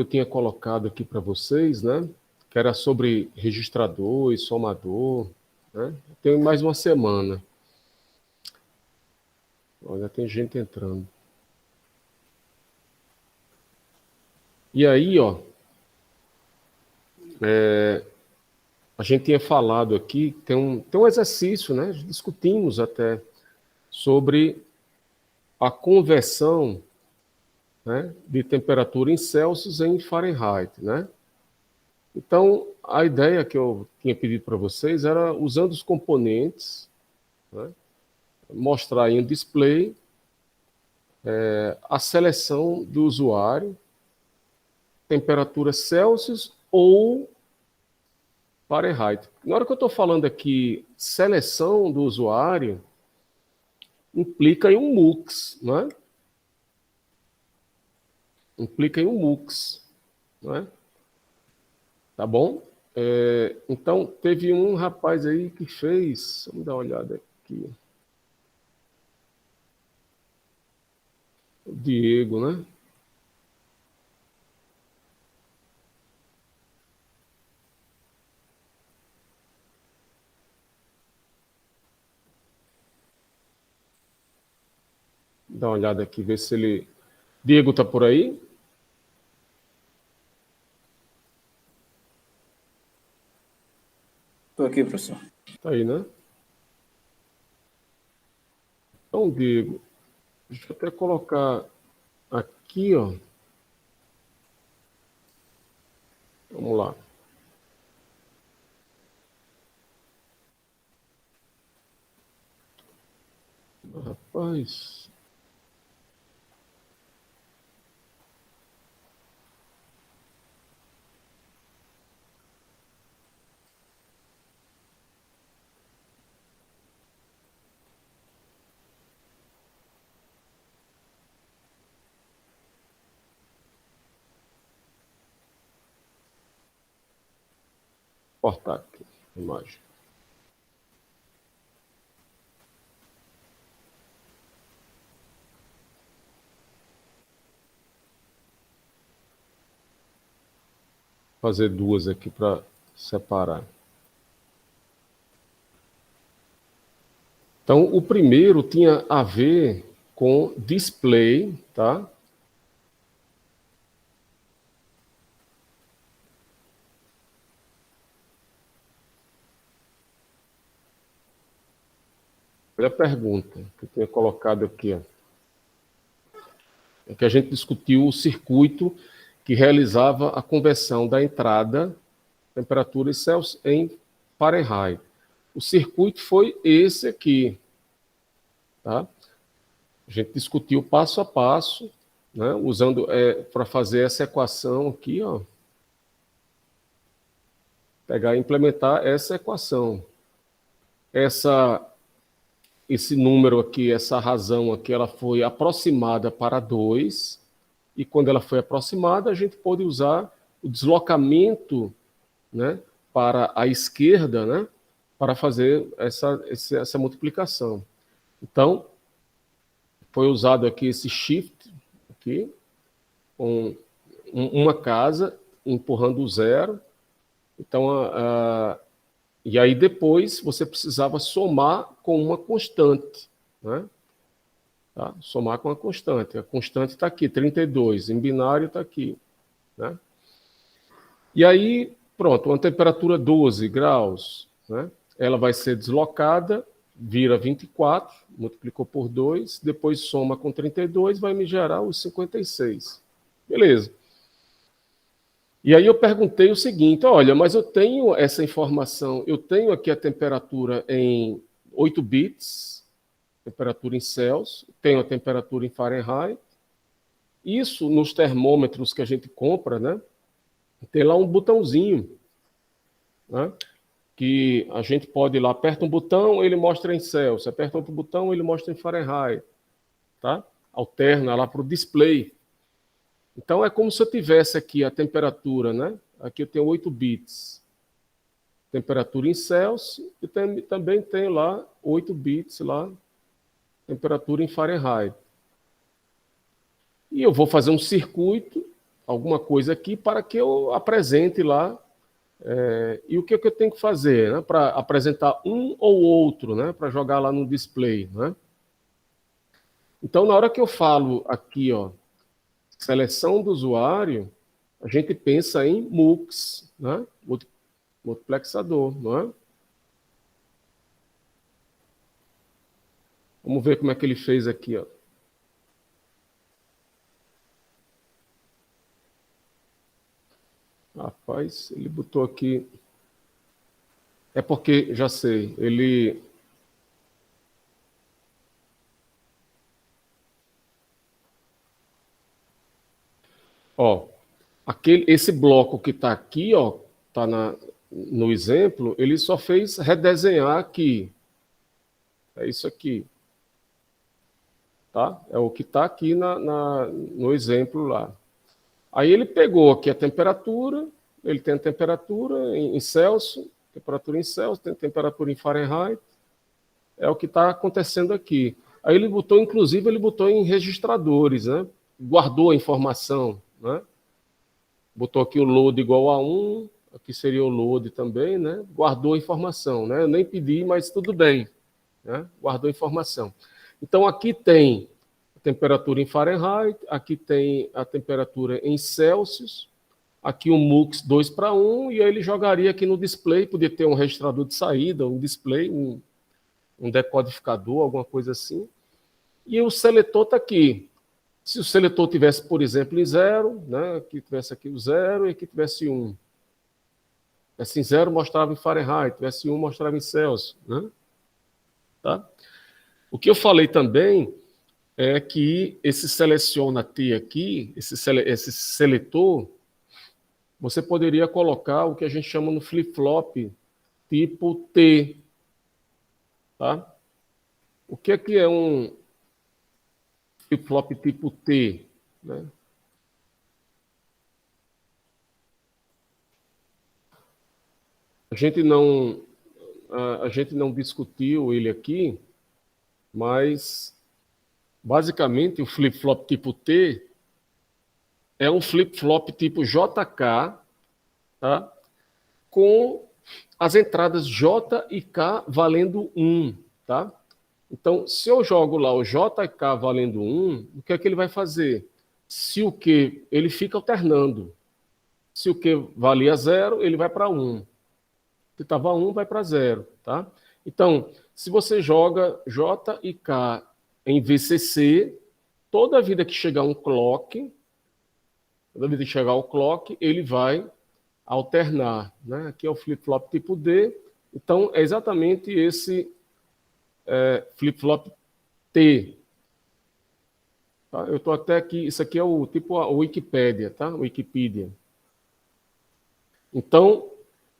eu tinha colocado aqui para vocês, né? Que era sobre registrador e somador, né? Tem mais uma semana. Olha, tem gente entrando. E aí, ó, a gente tinha falado aqui, tem um exercício, né? Discutimos até sobre a conversão, né, de temperatura em Celsius em Fahrenheit, né? Então, a ideia que eu tinha pedido para vocês era, usando os componentes, né, mostrar em um display a seleção do usuário, temperatura Celsius ou Fahrenheit. Na hora que eu estou falando aqui seleção do usuário, implica em um MUX, né? Implica em um MUX, né? Tá bom? Então, teve um rapaz aí que fez... Vamos dar uma olhada aqui. O Diego, né? Dá uma olhada aqui, ver se ele... Diego tá por aí? Estou aqui, professor. Tá aí, né? Então, Diego, deixa eu até colocar aqui, ó. Vamos lá. Rapaz... Cortar aqui a imagem. Fazer duas aqui para separar. Então, o primeiro tinha a ver com display, tá? Olha a pergunta que eu tinha colocado aqui, ó. É que a gente discutiu o circuito que realizava a conversão da entrada, temperatura Celsius, em Fahrenheit. O circuito foi esse aqui, tá? A gente discutiu passo a passo, né, usando para fazer essa equação aqui, ó. Pegar e implementar essa equação. Esse número aqui, essa razão aqui, ela foi aproximada para 2, e quando ela foi aproximada, a gente pôde usar o deslocamento, né, para a esquerda, né, para fazer essa multiplicação. Então, foi usado aqui esse shift, aqui, com uma casa empurrando o zero. Então, e aí depois você precisava somar com uma constante, né? Tá? Somar com uma constante. A constante está aqui, 32. Em binário está aqui, né? E aí, pronto, uma temperatura 12 graus, né? Ela vai ser deslocada, vira 24, multiplicou por 2, depois soma com 32, vai me gerar os 56. Beleza. E aí eu perguntei o seguinte, olha, mas eu tenho essa informação, eu tenho aqui a temperatura em 8 bits, temperatura em Celsius, tenho a temperatura em Fahrenheit. Isso nos termômetros que a gente compra, né? Tem lá um botãozinho, né? Que a gente pode ir lá, aperta um botão, ele mostra em Celsius, aperta outro botão, ele mostra em Fahrenheit, tá? Alterna lá para o display. Então, é como se eu tivesse aqui a temperatura, né? Aqui eu tenho 8 bits. Temperatura em Celsius, e também tenho lá 8 bits lá, temperatura em Fahrenheit. E eu vou fazer um circuito alguma coisa aqui para que eu apresente lá. E o que eu tenho que fazer, né, para apresentar um ou outro, né, para jogar lá no display, né? Então, na hora que eu falo aqui, ó, seleção do usuário, a gente pensa em MUX, né, multiplexador, não é? Vamos ver como é que ele fez aqui, ó. Rapaz, ele botou aqui. É porque, já sei, ele. Ó, esse bloco que está aqui, ó, tá no exemplo, ele só fez redesenhar aqui. É isso aqui. Tá? É o que está aqui no exemplo lá. Aí ele pegou aqui a temperatura, ele tem a temperatura em Celsius, temperatura em Celsius, tem temperatura em Fahrenheit, é o que está acontecendo aqui. Aí ele botou, inclusive, ele botou em registradores, né? Guardou a informação, né? Botou aqui o load igual a 1, aqui seria o load também, né? Guardou a informação, né? Eu nem pedi, mas tudo bem, né? Guardou a informação. Então aqui tem a temperatura em Fahrenheit, aqui tem a temperatura em Celsius, aqui um MUX 2 para 1, e aí ele jogaria aqui no display, podia ter um registrador de saída, um display, um decodificador, alguma coisa assim. E o seletor está aqui. Se o seletor tivesse, por exemplo, em 0, né, aqui tivesse aqui o 0 e aqui tivesse 1. Assim, 0 mostrava em Fahrenheit, tivesse 1 mostrava em Celsius. Né? Tá? O que eu falei também é que esse seleciona T aqui, esse seletor, você poderia colocar o que a gente chama no flip-flop tipo T. Tá? O que é um flip-flop tipo T? Né? A gente não discutiu ele aqui, mas basicamente o flip-flop tipo T é um flip-flop tipo JK, tá? Com as entradas J e K valendo 1, tá? Então, se eu jogo lá o J e K valendo 1, o que é que ele vai fazer? Se o Q, ele fica alternando. Se o Q valia 0, ele vai para 1. Se estava 1, vai para 0, tá? Então, se você joga J e K em VCC, toda vida que chegar um clock, toda vida que chegar o clock, ele vai alternar, né? Aqui é o flip-flop tipo D, então é exatamente esse flip-flop T. Tá? Eu estou até aqui, isso aqui é o tipo a Wikipédia, tá? Wikipedia. Então,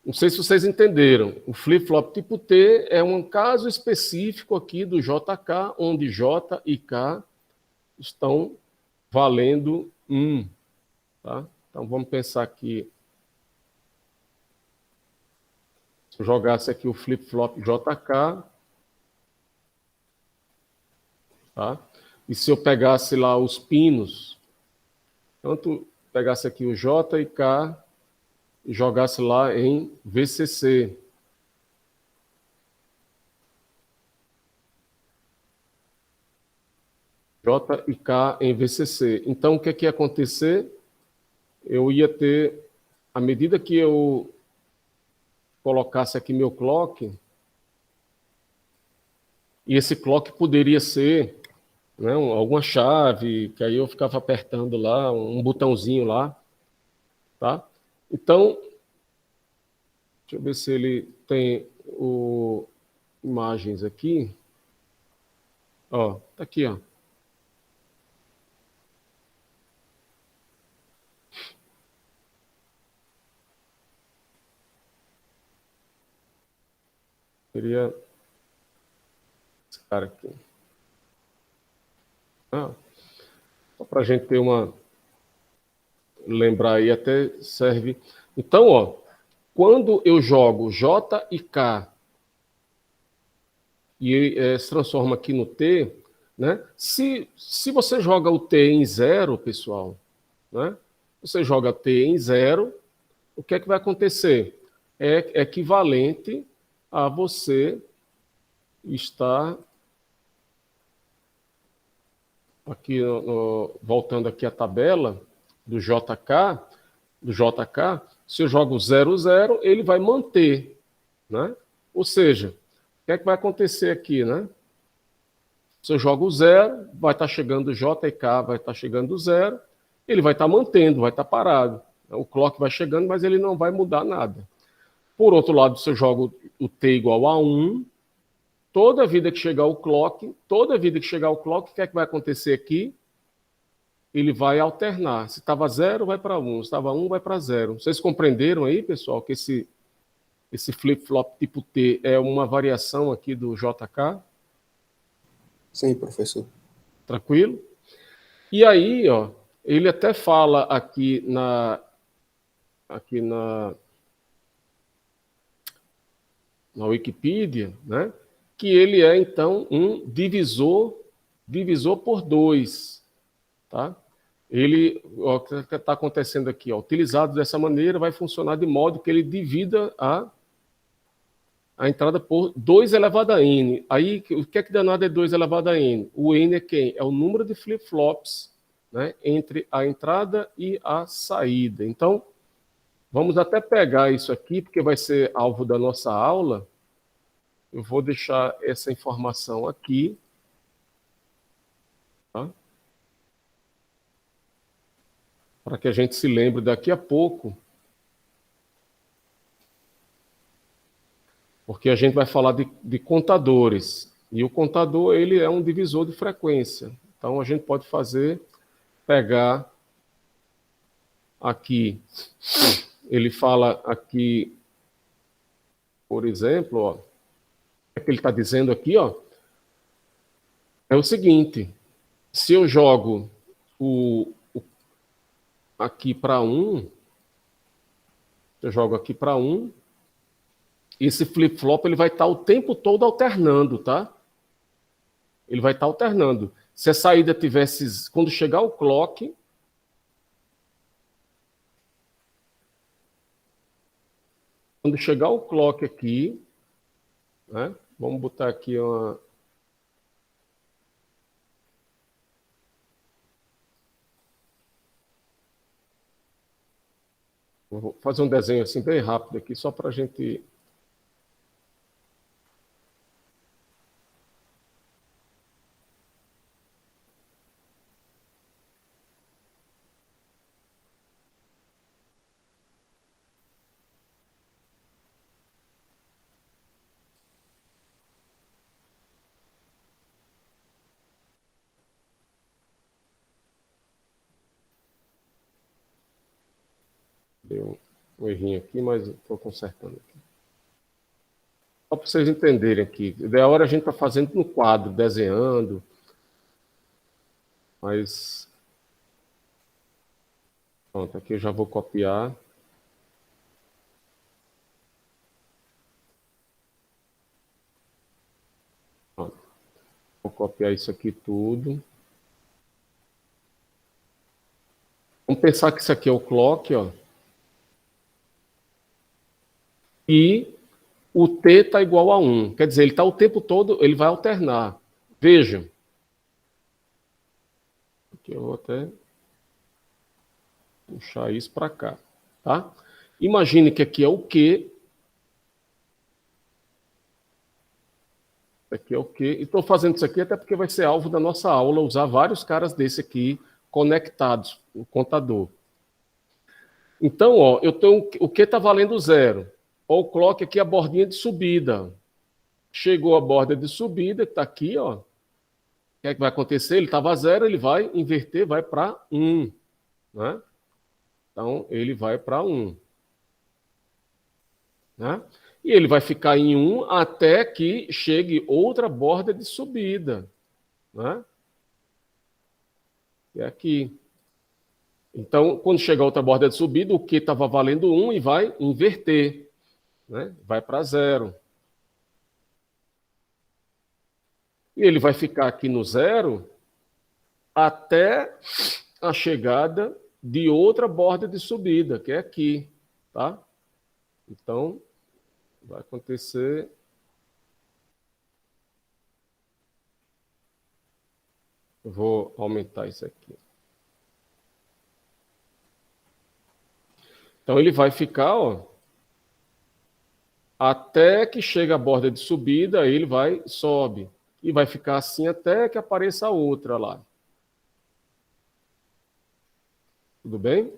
não sei se vocês entenderam, o flip-flop tipo T é um caso específico aqui do JK, onde J e K estão valendo 1. Tá? Então, vamos pensar aqui. Se eu jogasse aqui o flip-flop JK, tá? E se eu pegasse lá os pinos, tanto pegasse aqui o J e K e jogasse lá em VCC. J e K em VCC. Então, o que é que ia acontecer? Eu ia ter, à medida que eu colocasse aqui meu clock, e esse clock poderia ser, né, alguma chave, que aí eu ficava apertando lá, um botãozinho lá, tá? Então, deixa eu ver se ele tem imagens aqui. Ó, tá aqui, ó. Seria esse cara aqui. Ah, só para a gente ter uma... Lembrar aí, até serve. Então, ó, quando eu jogo J e K e se transforma aqui no T, né? Se você joga o T em 0, pessoal, né? você joga t em 0, o que é que vai acontecer? É equivalente a você estar aqui, voltando aqui à tabela do JK, se eu jogo 0, 0, ele vai manter, né? Ou seja, o que é que vai acontecer aqui, né? Se eu jogo 0, vai estar chegando JK, vai estar chegando 0, ele vai estar mantendo, vai estar parado. O clock vai chegando, mas ele não vai mudar nada. Por outro lado, se eu jogo o t igual a 1, toda vida que chegar o clock, o que é que vai acontecer aqui? Ele vai alternar. Se estava 0, vai para 1. Se estava 1, vai para 0. Vocês compreenderam aí, pessoal, que esse flip-flop tipo T é uma variação aqui do JK? Sim, professor. Tranquilo? E aí, ó, ele até fala aqui na Wikipedia, né, que ele é, então, um divisor por 2. Tá? Ele, o que está acontecendo aqui, ó, utilizado dessa maneira, vai funcionar de modo que ele divida a entrada por 2 elevado a n. Aí, o que é que danado é 2 elevado a n? O n é quem? É o número de flip-flops, né, entre a entrada e a saída. Então, vamos até pegar isso aqui, porque vai ser alvo da nossa aula. Eu vou deixar essa informação aqui. Tá? Para que a gente se lembre daqui a pouco. Porque a gente vai falar de contadores. E o contador, ele é um divisor de frequência. Então, a gente pode pegar aqui, ele fala aqui, por exemplo, ó, o que ele está dizendo aqui, ó, é o seguinte, se eu jogo aqui para 1, eu jogo aqui para 1, esse flip-flop ele vai estar o tempo todo alternando, tá? Ele vai estar alternando. Se a saída tivesse, quando chegar o clock, aqui, né? Vamos botar aqui uma... Vou fazer um desenho assim bem rápido aqui, só para a gente... Deu um errinho aqui, mas estou consertando aqui. Só para vocês entenderem aqui. Da hora a gente está fazendo no quadro, desenhando. Mas... Pronto, aqui eu já vou copiar. Pronto. Vou copiar isso aqui tudo. Vamos pensar que isso aqui é o clock, ó. E o t está igual a 1. Quer dizer, ele está o tempo todo, ele vai alternar. Vejam. Aqui eu vou até puxar isso para cá. Tá? Imagine que aqui é o Q. Aqui é o Q. E estou fazendo isso aqui até porque vai ser alvo da nossa aula, usar vários caras desse aqui conectados, o contador. Então, ó, eu tenho, o Q está valendo 0. Ó, o clock aqui, a bordinha de subida. Chegou a borda de subida, que está aqui, ó. O que é que vai acontecer? Ele estava 0, ele vai inverter, vai para 1. Né? Então, ele vai para 1. Né? E ele vai ficar em 1 até que chegue outra borda de subida. Né? É aqui. Então, quando chegar outra borda de subida, o que estava valendo 1 e vai inverter. Né? Vai para 0. E ele vai ficar aqui no 0 até a chegada de outra borda de subida, que é aqui, tá? Então, vai acontecer... Eu vou aumentar isso aqui. Então, ele vai ficar, ó, até que chega a borda de subida, aí ele vai, sobe. E vai ficar assim até que apareça a outra lá. Tudo bem?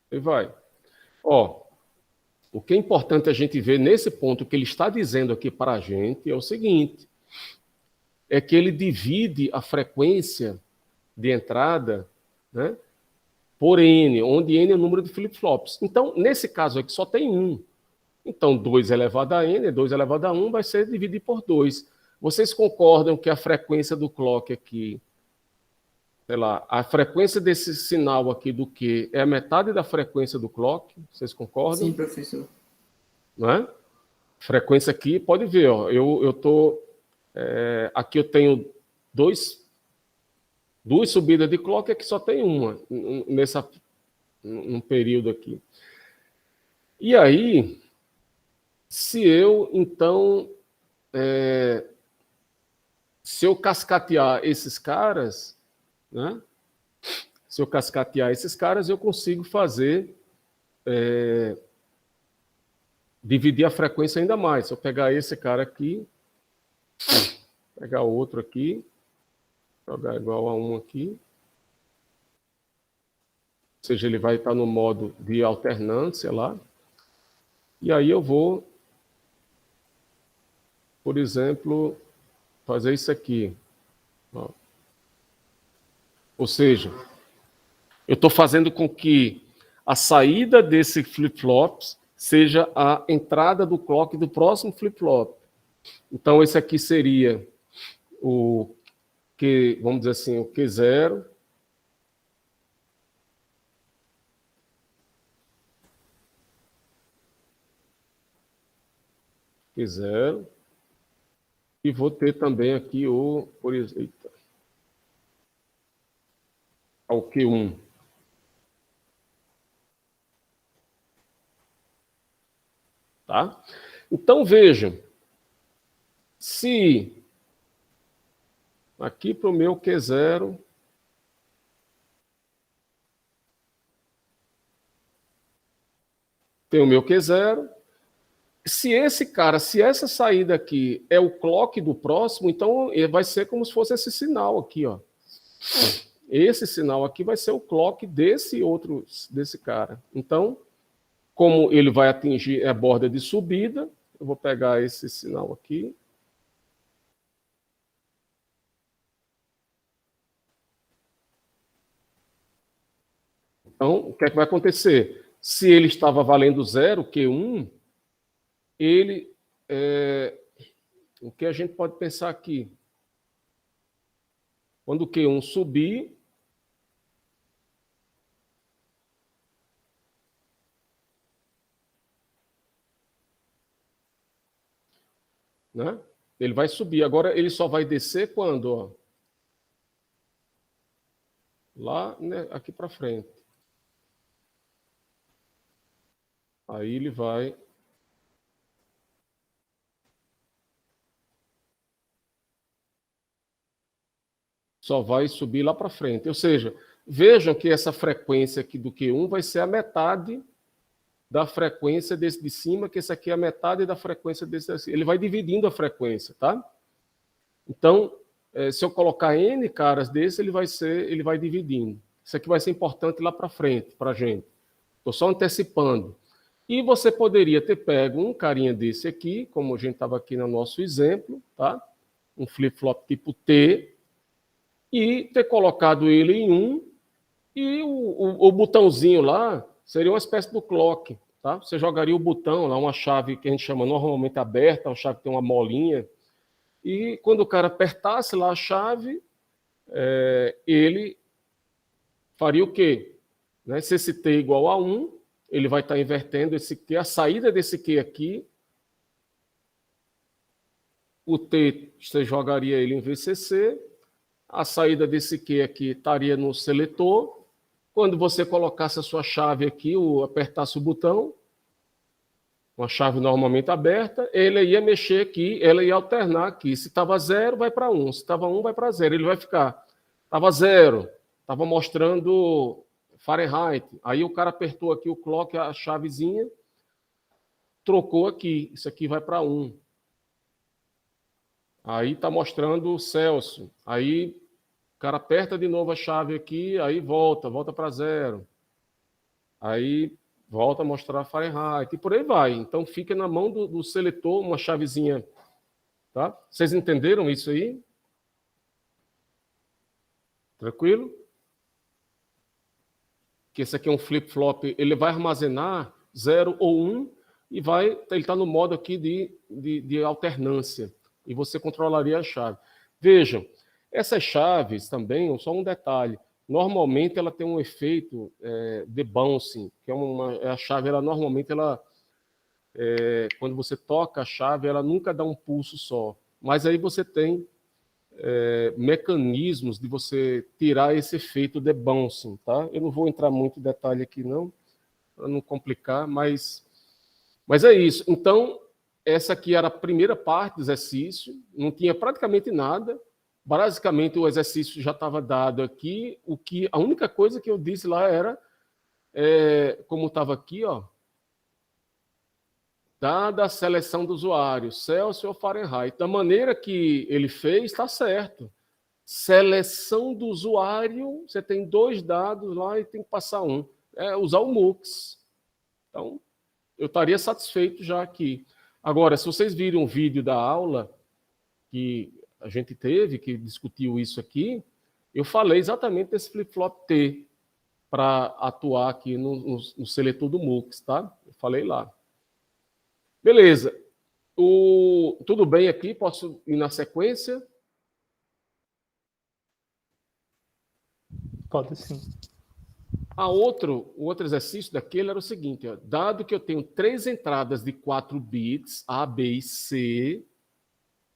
E vai. Ó, o que é importante a gente ver nesse ponto que ele está dizendo aqui para a gente é o seguinte, é que ele divide a frequência de entrada, né, por N, onde N é o número de flip-flops. Então, nesse caso aqui só tem um. Então, 2 elevado a N, 2 elevado a 1 vai ser dividido por 2. Vocês concordam que a frequência do clock aqui, sei lá, a frequência desse sinal aqui do Q é a metade da frequência do clock? Vocês concordam? Sim, professor. Não é? Frequência aqui, pode ver, ó, aqui eu tenho duas subidas de clock, aqui só tem uma, num período aqui. E aí, se eu, então, se eu cascatear esses caras, né? Se eu cascatear esses caras, eu consigo fazer, dividir a frequência ainda mais. Se eu pegar esse cara aqui, pegar outro aqui, jogar igual a 1 aqui, ou seja, ele vai estar no modo de alternância lá, e aí eu vou, por exemplo, fazer isso aqui. Ó. Ou seja, eu estou fazendo com que a saída desse flip-flops seja a entrada do clock do próximo flip-flop. Então, esse aqui seria o Q, vamos dizer assim, o Q0. Q0. E vou ter também aqui o, por exemplo, o Q1. Tá? Então, vejam, se aqui para o meu Q0, tem o meu Q0, se essa saída aqui é o clock do próximo, então vai ser como se fosse esse sinal aqui, ó. Esse sinal aqui vai ser o clock desse cara. Então, como ele vai atingir a borda de subida, eu vou pegar esse sinal aqui. Então, o que é que vai acontecer? Se ele estava valendo 0, Q1, o que a gente pode pensar aqui? Quando o Q1 subir, né? Ele vai subir. Agora, ele só vai descer quando? Ó? Lá, né, aqui para frente. Aí ele vai... Só vai subir lá para frente. Ou seja, vejam que essa frequência aqui do Q1 vai ser a metade da frequência desse de cima, que esse aqui é a metade da frequência desse aqui. Ele vai dividindo a frequência, tá? Então, se eu colocar N caras desse, ele vai dividindo. Isso aqui vai ser importante lá para frente, para a gente. Estou só antecipando. E você poderia ter pego um carinha desse aqui, como a gente estava aqui no nosso exemplo, tá? Um flip-flop tipo T, e ter colocado ele em 1, e o botãozinho lá seria uma espécie do clock, tá? Você jogaria o botão lá, uma chave que a gente chama normalmente aberta, uma chave que tem uma molinha, e quando o cara apertasse lá a chave, ele faria o quê? Né? Se esse T é igual a 1, ele vai estar invertendo esse Q, a saída desse Q aqui O T, você jogaria ele em VCC. A saída desse Q aqui estaria no seletor. Quando você colocasse a sua chave aqui, ou apertasse o botão, uma chave normalmente aberta, ele ia mexer aqui, ela ia alternar aqui. Se estava 0, vai para 1. Se estava 1, vai para 0. Ele vai ficar. Estava 0, estava mostrando Fahrenheit. Aí o cara apertou aqui o clock, a chavezinha, trocou aqui. Isso aqui vai para 1. Aí está mostrando Celsius. Aí o cara aperta de novo a chave aqui, aí volta para 0. Aí volta a mostrar Fahrenheit, e por aí vai. Então fica na mão do seletor uma chavezinha. Tá? Vocês entenderam isso aí? Tranquilo? Que esse aqui é um flip-flop, ele vai armazenar 0 ou 1, e ele está no modo aqui de alternância, e você controlaria a chave. Vejam, essas chaves também, só um detalhe, normalmente ela tem um efeito de bouncing, que a chave, normalmente, quando você toca a chave, ela nunca dá um pulso só. Mas aí você tem mecanismos de você tirar esse efeito de bouncing, tá? Eu não vou entrar muito em detalhe aqui, não, para não complicar, mas é isso. Então, essa aqui era a primeira parte do exercício, não tinha praticamente nada. Basicamente, o exercício já estava dado aqui. A única coisa que eu disse lá era, como estava aqui, ó, dada a seleção do usuário, Celsius ou Fahrenheit. Da maneira que ele fez, está certo. Seleção do usuário, você tem 2 dados lá e tem que passar um. Usar o MUX. Então, eu estaria satisfeito já aqui. Agora, se vocês virem um vídeo da aula que a gente teve, que discutiu isso aqui, eu falei exatamente desse flip-flop T para atuar aqui no seletor do MUX, tá? Eu falei lá. Beleza. Tudo bem aqui? Posso ir na sequência? Pode sim. O outro exercício daquele era o seguinte, ó, dado que eu tenho 3 entradas de 4 bits, A, B e C,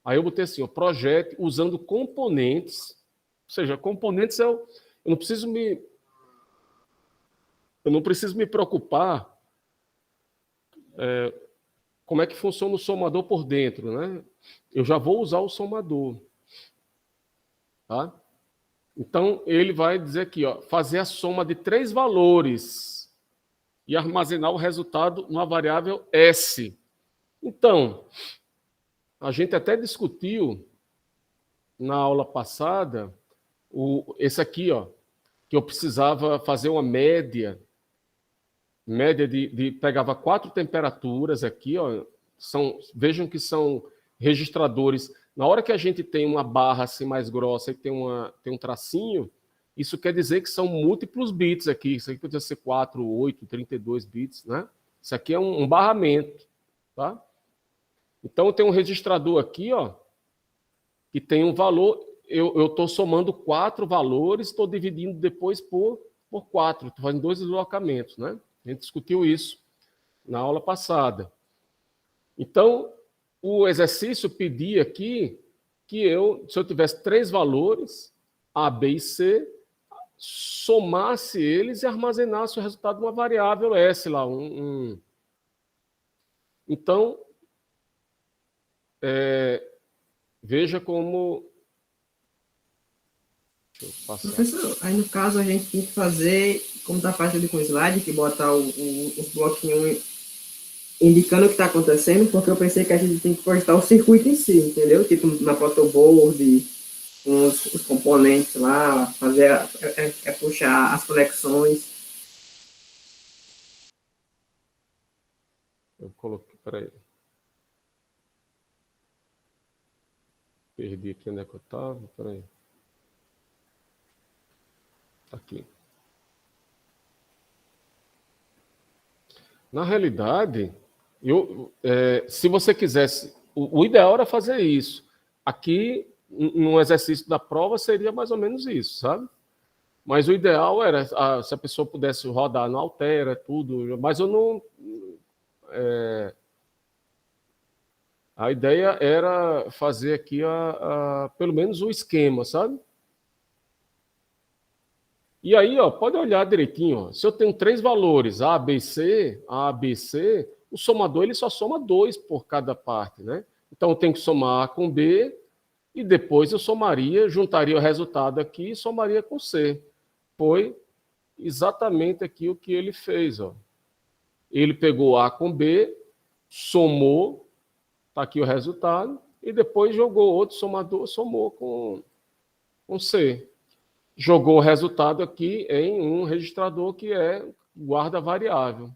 aí eu botei assim, ó, projete usando componentes, ou seja, componentes eu não preciso me preocupar como é que funciona o somador por dentro, né? Eu já vou usar o somador, tá? Então, ele vai dizer aqui, ó, fazer a soma de 3 valores e armazenar o resultado numa variável S. Então, a gente até discutiu na aula passada esse aqui, ó, que eu precisava fazer uma média pegava 4 temperaturas aqui, ó, vejam que são registradores. Na hora que a gente tem uma barra assim mais grossa e tem um tracinho, isso quer dizer que são múltiplos bits aqui. Isso aqui pode ser 4, 8, 32 bits, né? Isso aqui é um barramento, tá? Então, tem um registrador aqui, ó, que tem um valor. Eu estou somando 4 valores, estou dividindo depois por 4. Estou fazendo 2 deslocamentos, né? A gente discutiu isso na aula passada. Então, o exercício pedia aqui que se eu tivesse 3 valores, A, B e C, somasse eles e armazenasse o resultado de uma variável S lá. Então, veja como... Professor, aí no caso a gente tem que fazer, como está fácil ali com o slide, que botar os bloquinhos indicando o que está acontecendo, porque eu pensei que a gente tem que postar o circuito em si, entendeu? Tipo na protoboard, os componentes lá, fazer, puxar as conexões. Eu coloquei, peraí. Perdi aqui onde é que eu estava, peraí. Aqui. Na realidade, se você quisesse, o ideal era fazer isso. Aqui, no exercício da prova, seria mais ou menos isso, sabe? Mas o ideal era, se a pessoa pudesse rodar no Altera, tudo, mas eu não... A ideia era fazer aqui pelo menos o esquema, sabe? E aí, ó, pode olhar direitinho. Ó. Se eu tenho 3 valores, A, B, C, o somador ele só soma 2 por cada parte, né? Então eu tenho que somar A com B e depois eu juntaria o resultado aqui e somaria com C. Foi exatamente aqui o que ele fez, ó. Ele pegou A com B, somou, está aqui o resultado, e depois jogou outro somador, somou com C. Jogou o resultado aqui em um registrador que guarda variável.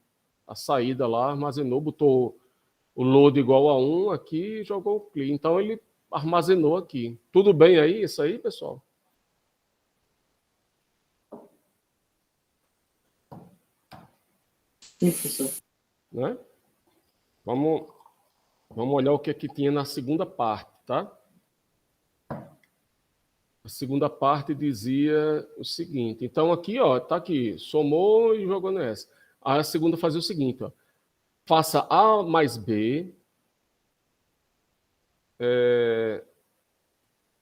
A saída lá, armazenou, botou o load igual a 1 aqui e jogou o clean. Então ele armazenou aqui. Tudo bem aí, isso aí, pessoal? Sim, professor. Né? Vamos olhar o que aqui tinha na segunda parte, tá? A segunda parte dizia o seguinte. Então aqui, ó, tá aqui, somou e jogou nessa. A segunda fazia o seguinte, ó. Faça A mais B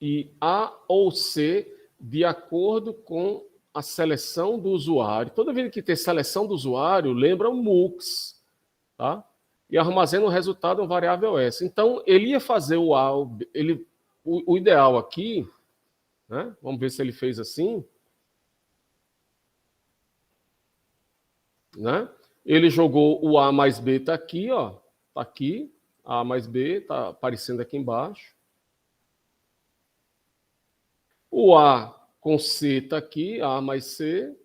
e A ou C de acordo com a seleção do usuário. Toda vez que tem seleção do usuário, lembra o MUX, tá? E armazena o resultado em variável S. Então, ele ia fazer o A, o ideal aqui, né? Vamos ver se ele fez assim, né? Ele jogou o A mais B, está aqui, ó, está aqui, A mais B, está aparecendo aqui embaixo. O A com C está aqui, A mais C.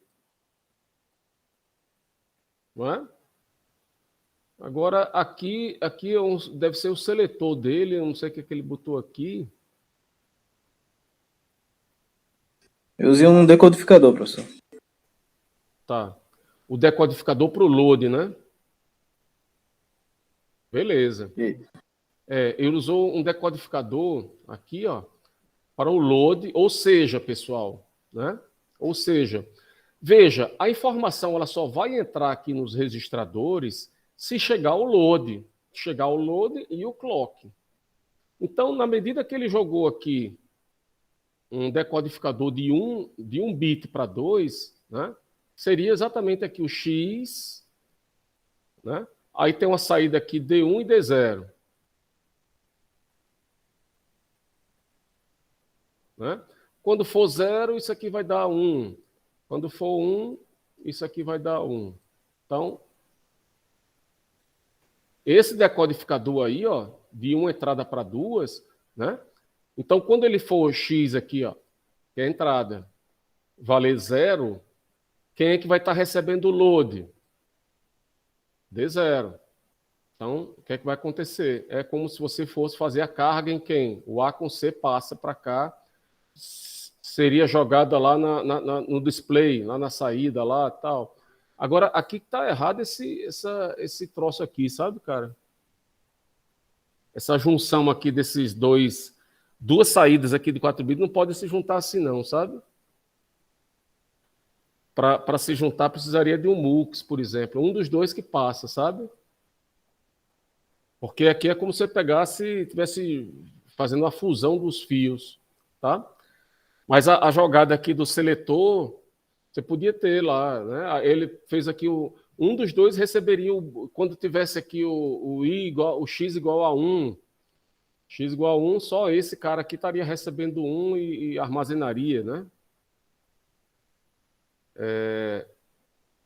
Não é? Agora, aqui deve ser o seletor dele, eu não sei o que ele botou aqui. Eu usei um decodificador, professor. Tá. O decodificador para o load, né? Beleza. Ele usou um decodificador aqui, ó, para o load, ou seja, pessoal, né? Ou seja, veja, a informação ela só vai entrar aqui nos registradores se chegar o load. Chegar o load e o clock. Então, na medida que ele jogou aqui um decodificador de um bit para 2, né? Seria exatamente aqui o X, né? Aí tem uma saída aqui D1 e D0. Né? Quando for 0, isso aqui vai dar 1. Quando for 1, isso aqui vai dar 1. Então, esse decodificador aí, ó, de uma entrada para 2, né? Então, quando ele for X aqui, ó, que é a entrada, valer 0, quem é que vai estar recebendo o load? D0. Então, o que é que vai acontecer? É como se você fosse fazer a carga em quem? O A com C passa para cá, seria jogada lá no display, lá na saída, lá tal. Agora, aqui está errado esse troço aqui, sabe, cara? Essa junção aqui desses duas saídas aqui de 4 bits não pode se juntar assim não, sabe? Para se juntar, precisaria de um MUX, por exemplo. Um dos dois que passa, sabe? Porque aqui é como se você estivesse fazendo a fusão dos fios, tá? Mas a jogada aqui do seletor, você podia ter lá, né? Ele fez aqui um dos dois receberia, quando tivesse aqui o X igual a 1, X igual a 1, só esse cara aqui estaria recebendo 1 e armazenaria, né?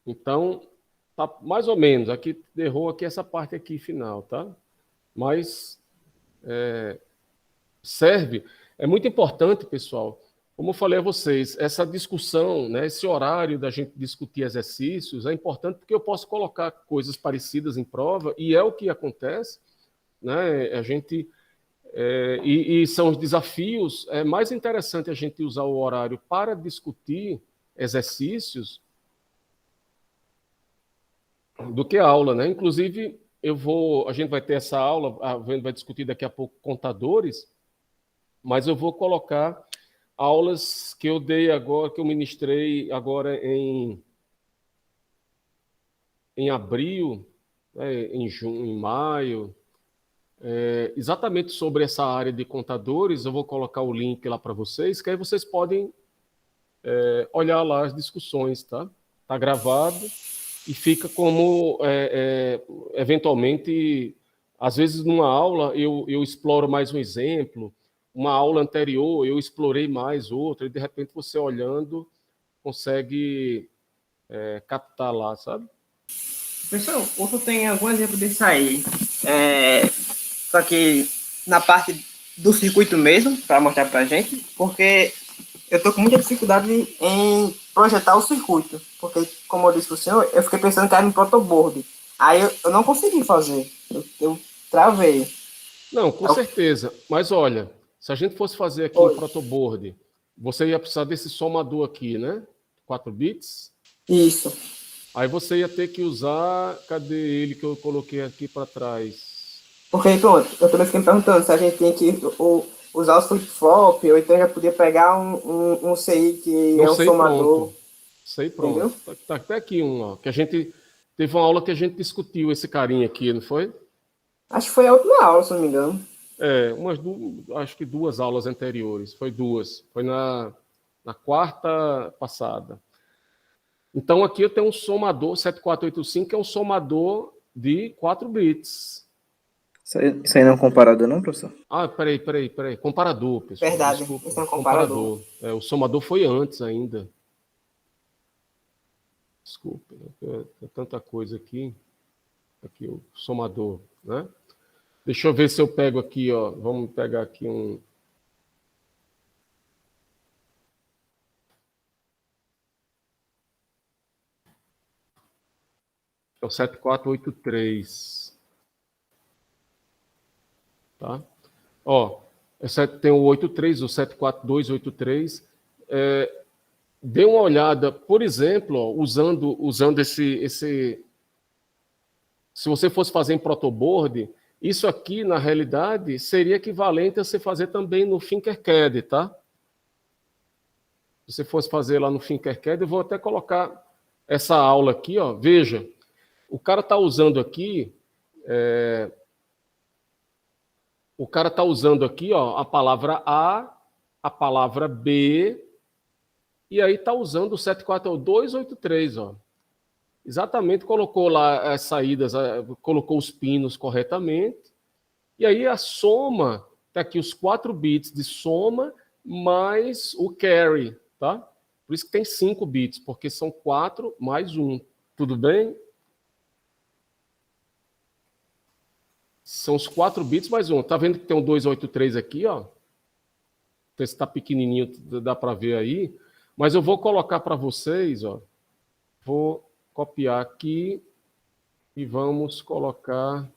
Então, tá mais ou menos. Aqui errou aqui essa parte aqui final, tá? Mas serve. É muito importante, pessoal. Como eu falei a vocês, essa discussão, né, esse horário da gente discutir exercícios é importante porque eu posso colocar coisas parecidas em prova e é o que acontece, né? A gente e são os desafios. É mais interessante a gente usar o horário para discutir exercícios do que a aula, né? Inclusive, a gente vai ter essa aula, a gente vai discutir daqui a pouco contadores, mas eu vou colocar aulas que eu dei agora, que eu ministrei agora em abril, né, em junho, em maio, exatamente sobre essa área de contadores. Eu vou colocar o link lá para vocês, que aí vocês podem olhar lá as discussões, tá? Tá gravado e fica como, eventualmente, às vezes numa aula eu exploro mais um exemplo, uma aula anterior eu explorei mais outra, e de repente você olhando consegue captar lá, sabe? Pessoal, outro tem algum exemplo disso aí. Só que na parte do circuito mesmo, para mostrar pra gente, porque eu tô com muita dificuldade em projetar o circuito. Porque, como eu disse pro senhor, eu fiquei pensando que era no protoboard. Aí eu não consegui fazer. Eu travei. Não, com certeza. Mas olha, se a gente fosse fazer aqui em protoboard, você ia precisar desse somador aqui, né? 4 bits. Isso. Aí você ia ter que usar... Cadê ele que eu coloquei aqui para trás? Porque, pronto, eu também fiquei me perguntando se a gente tem que usar os flip-flop, ou então já podia pegar um CI que é um somador. Sei pronto. Tá até aqui um, ó, que a gente... Teve uma aula que a gente discutiu esse carinha aqui, não foi? Acho que foi a última aula, se não me engano. Acho que 2 aulas anteriores. Foi 2. Foi na quarta passada. Então, aqui eu tenho um somador 7485, que é um somador de 4 bits. Isso aí não é um comparador, não, professor? Peraí. Comparador, pessoal. Verdade, Desculpa. isso é um comparador. O somador foi antes ainda. Desculpa, tem tanta coisa aqui. Aqui o somador, né? Deixa eu ver se eu pego aqui, ó. Vamos pegar aqui um... É o 7483. Tá? Ó, tem o 83, o 74283. Dê uma olhada, por exemplo, ó, usando esse... Se você fosse fazer em protoboard, isso aqui, na realidade, seria equivalente a você fazer também no Tinkercad, tá? Se você fosse fazer lá no Tinkercad, eu vou até colocar essa aula aqui, ó. Veja, o cara está usando aqui... O cara está usando aqui, ó, a palavra A, a palavra B, e aí está usando o 74283, ó. Exatamente, colocou lá as saídas, colocou os pinos corretamente, e aí a soma, está aqui os 4 bits de soma, mais o carry, tá? Por isso que tem 5 bits, porque são 4 mais 1. Tudo bem? São os 4 bits mais 1. Tá vendo que tem um 283 aqui, ó? Esse está pequenininho, dá para ver aí. Mas eu vou colocar para vocês, ó. Vou copiar aqui e vamos colocar...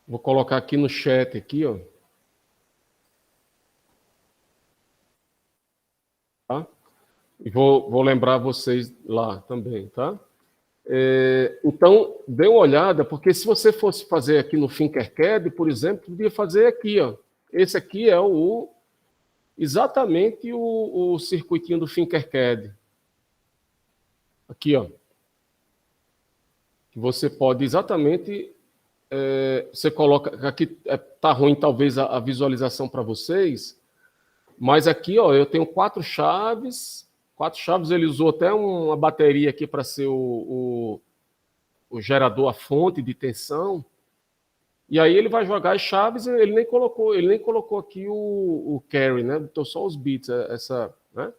Vou colocar aqui no chat, aqui, ó. Tá? E vou lembrar vocês lá também, tá? Então, dê uma olhada, porque se você fosse fazer aqui no Tinkercad, por exemplo, podia fazer aqui, ó. Esse aqui é exatamente o circuitinho do Tinkercad. Aqui, ó. Que você pode exatamente... você coloca... Aqui tá ruim, talvez, a visualização para vocês, mas aqui, ó, eu tenho 4 chaves... 4 chaves, ele usou até uma bateria aqui para ser o gerador, a fonte de tensão. E aí ele vai jogar as chaves, ele nem colocou aqui o carry, né? Botou só os bits, né?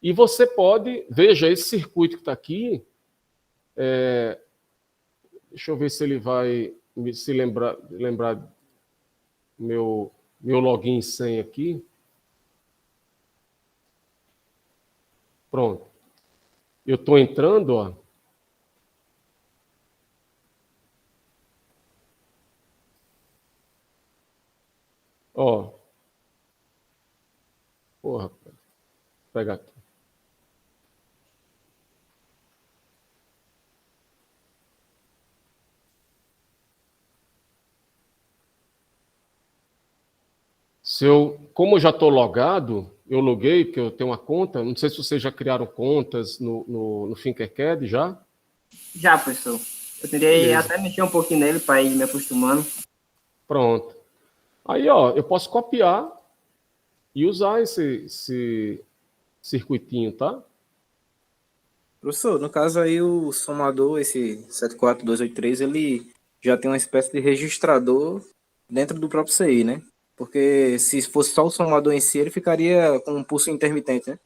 E você pode, veja, esse circuito que está aqui, deixa eu ver se ele vai se lembrar meu login e senha aqui. Pronto. Eu estou entrando, ó. Ó. Porra, vou pegar aqui. Como eu já estou logado, eu loguei, porque eu tenho uma conta. Não sei se vocês já criaram contas no Tinkercad, já? Já, professor. Eu teria até mexer um pouquinho nele para ir me acostumando. Pronto. Aí, ó, eu posso copiar e usar esse circuitinho, tá? Professor, no caso aí o somador, esse 74283, ele já tem uma espécie de registrador dentro do próprio CI, né? Porque se fosse só o somador em si, ele ficaria com um pulso intermitente, né?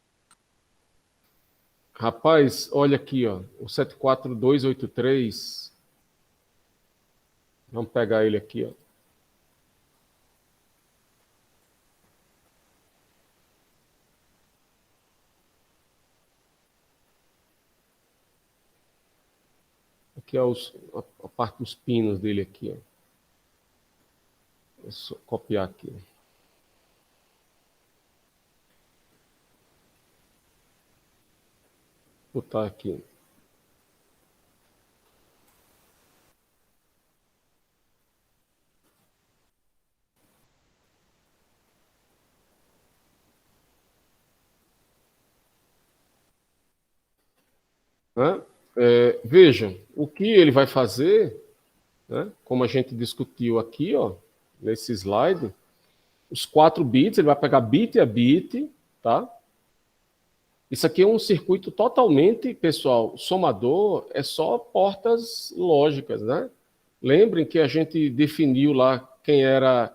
Rapaz, olha aqui, ó, o 74283. Vamos pegar ele aqui, ó. Aqui é a parte dos pinos dele aqui, ó. Vou só copiar aqui. Vou botar aqui. Né? Vejam, o que ele vai fazer, né? Como a gente discutiu aqui, ó, nesse slide, os 4 bits, ele vai pegar bit a bit, tá? Isso aqui é um circuito totalmente, pessoal, somador é só portas lógicas, né? Lembrem que a gente definiu lá quem era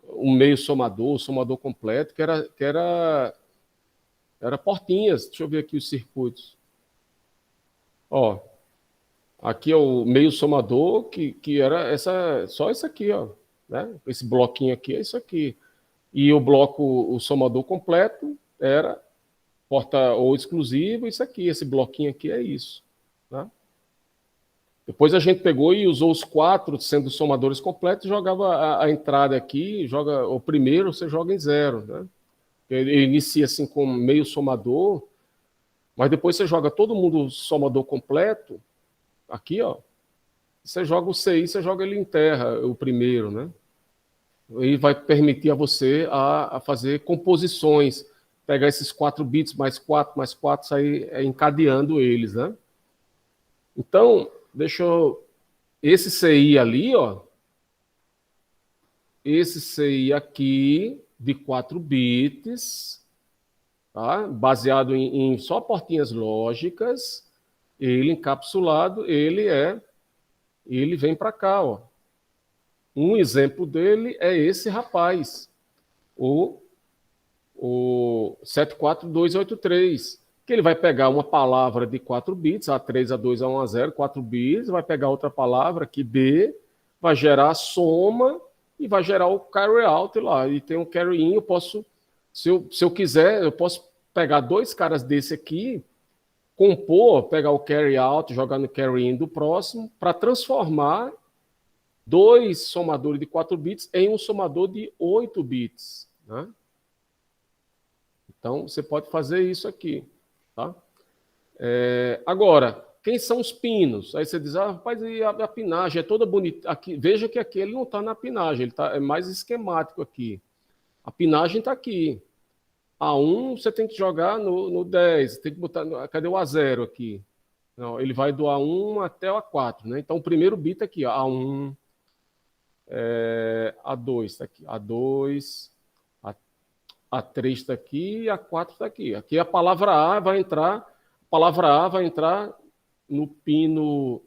o meio somador, o somador completo, que era portinhas. Deixa eu ver aqui os circuitos. Ó, aqui é o meio somador, que era só isso aqui, ó, né? Esse bloquinho aqui é isso aqui. E o bloco, o somador completo, era porta ou exclusivo, isso aqui, esse bloquinho aqui é isso. Tá? Depois a gente pegou e usou os 4 sendo somadores completos, jogava a entrada aqui, joga o primeiro, você joga em 0. Né? Ele inicia assim com meio somador, mas depois você joga todo mundo somador completo, aqui, ó. Você joga o CI, você joga ele em terra, o primeiro, né? E vai permitir a você a fazer composições, pegar esses 4 bits, mais 4, mais 4, sair encadeando eles, né? Então, deixa eu... Esse CI ali, ó, esse CI aqui, de 4 bits, tá? Baseado em só portinhas lógicas, ele encapsulado, ele vem para cá, ó. Um exemplo dele é esse rapaz, o 74283, que ele vai pegar uma palavra de 4 bits, A3, A2, A1, A0, 4 bits, vai pegar outra palavra aqui, B, vai gerar a soma e vai gerar o carry out lá. E tem um carry in, eu posso, se eu quiser, eu posso pegar 2 caras desse aqui, compor, pegar o carry out, jogar no carry in do próximo, para transformar 2 somadores de 4 bits em um somador de 8 bits. Né? Então, você pode fazer isso aqui. Tá? Agora, quem são os pinos? Aí você diz, rapaz, e a pinagem é toda bonita. Aqui, veja que aqui ele não está na pinagem, ele é mais esquemático aqui. A pinagem está aqui. A1 você tem que jogar no 10, tem que botar. Cadê o A0 aqui? Não, ele vai do A1 até o A4, né? Então o primeiro bit aqui, ó, A1, A2 está aqui, A2, A3 está aqui e A4 está aqui. Aqui a palavra A vai entrar no pino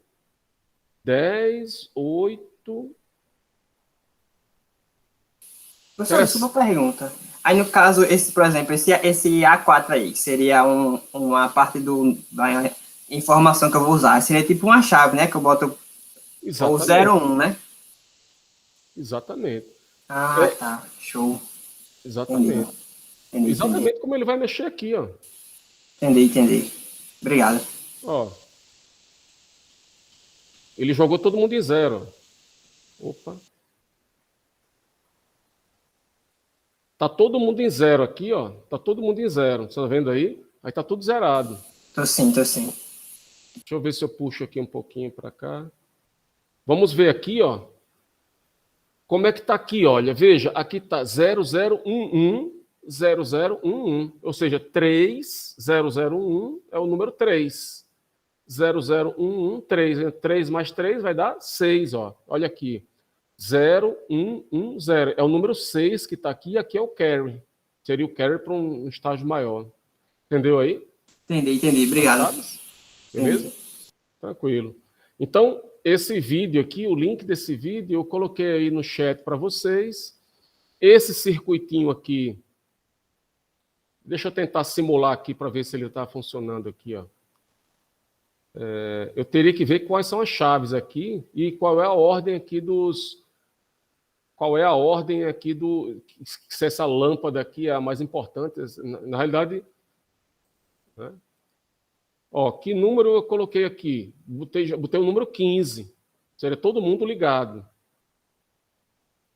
10, 8. Professor, só uma pergunta. Aí, no caso, por exemplo, esse A4 aí, que seria uma parte da informação que eu vou usar, seria tipo uma chave, né? Que eu boto o 01, né? Exatamente. Tá. Show. Exatamente. Entendi. Exatamente como ele vai mexer aqui, ó. Entendi. Obrigado. Ó. Ele jogou todo mundo em 0. Opa. Tá todo mundo em 0 aqui, ó. Tá todo mundo em 0. Você tá vendo aí? Aí tá tudo zerado. Tô sim. Deixa eu ver se eu puxo aqui um pouquinho para cá. Vamos ver aqui, ó. Como é que tá aqui? Olha, veja, aqui tá 0011, 0011. Ou seja, 3001 é o número 3. 00113. 3 mais 3 vai dar 6, ó. Olha aqui. 0110. É o número 6 que está aqui, e aqui é o carry. Seria o carry para um estágio maior. Entendeu aí? Entendi. Obrigado. Beleza? Tranquilo. Então, esse vídeo aqui, o link desse vídeo, eu coloquei aí no chat para vocês. Esse circuitinho aqui, deixa eu tentar simular aqui para ver se ele está funcionando aqui, ó. Eu teria que ver quais são as chaves aqui e qual é a ordem aqui dos... Qual é a ordem aqui do... Se essa lâmpada aqui é a mais importante. Na realidade... Né? Ó, que número eu coloquei aqui? Botei o número 15. Seria todo mundo ligado.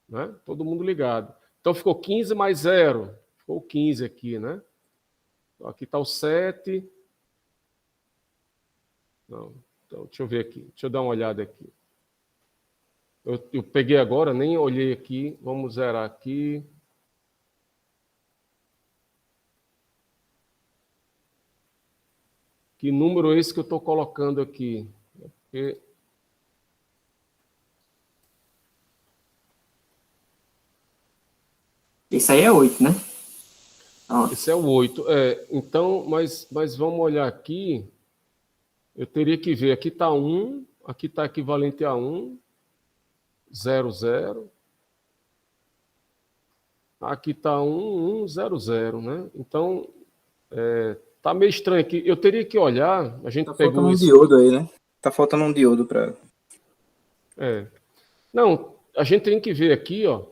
Né? Todo mundo ligado. Então, ficou 15 mais 0. Ficou 15 aqui, né? Aqui está o 7. Não. Então, deixa eu ver aqui. Deixa eu dar uma olhada aqui. Eu peguei agora, nem olhei aqui. Vamos zerar aqui. Que número é esse que eu estou colocando aqui? Esse aí é 8, né? Esse é o 8. Então, mas vamos olhar aqui. Eu teria que ver. Aqui está 1. Aqui está equivalente a 1. 0, 0. Aqui está 1, 1, 0, 0, né? Então, tá meio estranho aqui. Eu teria que olhar. A gente Tá pegou faltando um diodo aí, né? Tá faltando um diodo para... Não, a gente tem que ver aqui, ó,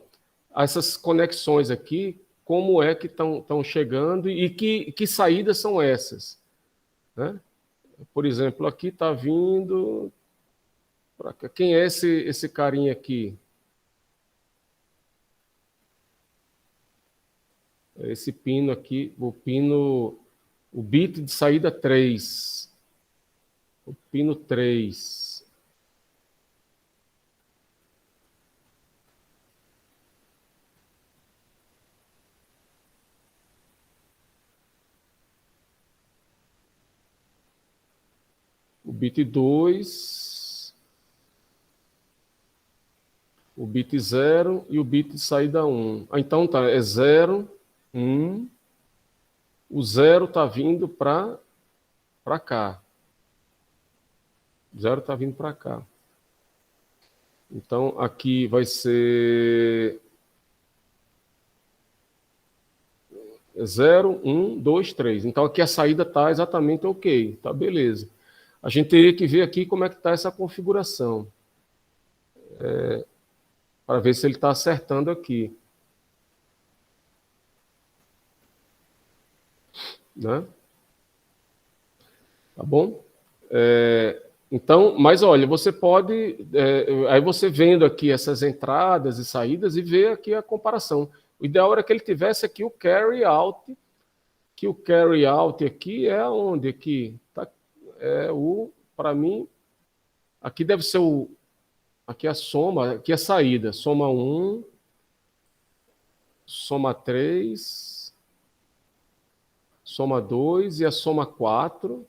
essas conexões aqui, como é que estão chegando e que saídas são essas, né? Por exemplo, aqui está vindo... Pra cá. Quem é esse carinha aqui? Esse pino aqui, o bit de saída 3. O pino 3. O bit 2. O bit 0 e o bit de saída 1. Então tá, é 0, 1. O 0 está vindo para cá. O 0 está vindo para cá. Então, aqui vai ser 0, 1, 2, 3. Então, aqui a saída está exatamente ok. Tá, beleza. A gente teria que ver aqui como é que está essa configuração. Para ver se ele está acertando aqui. Né? Tá bom? Então, mas olha, você pode... aí você vendo aqui essas entradas e saídas e ver aqui a comparação. O ideal era que ele tivesse aqui o carry out, que o carry out aqui é onde? Aqui, tá, para mim, aqui deve ser aqui a soma, aqui a saída, soma 1, soma 3, soma 2 e a soma 4.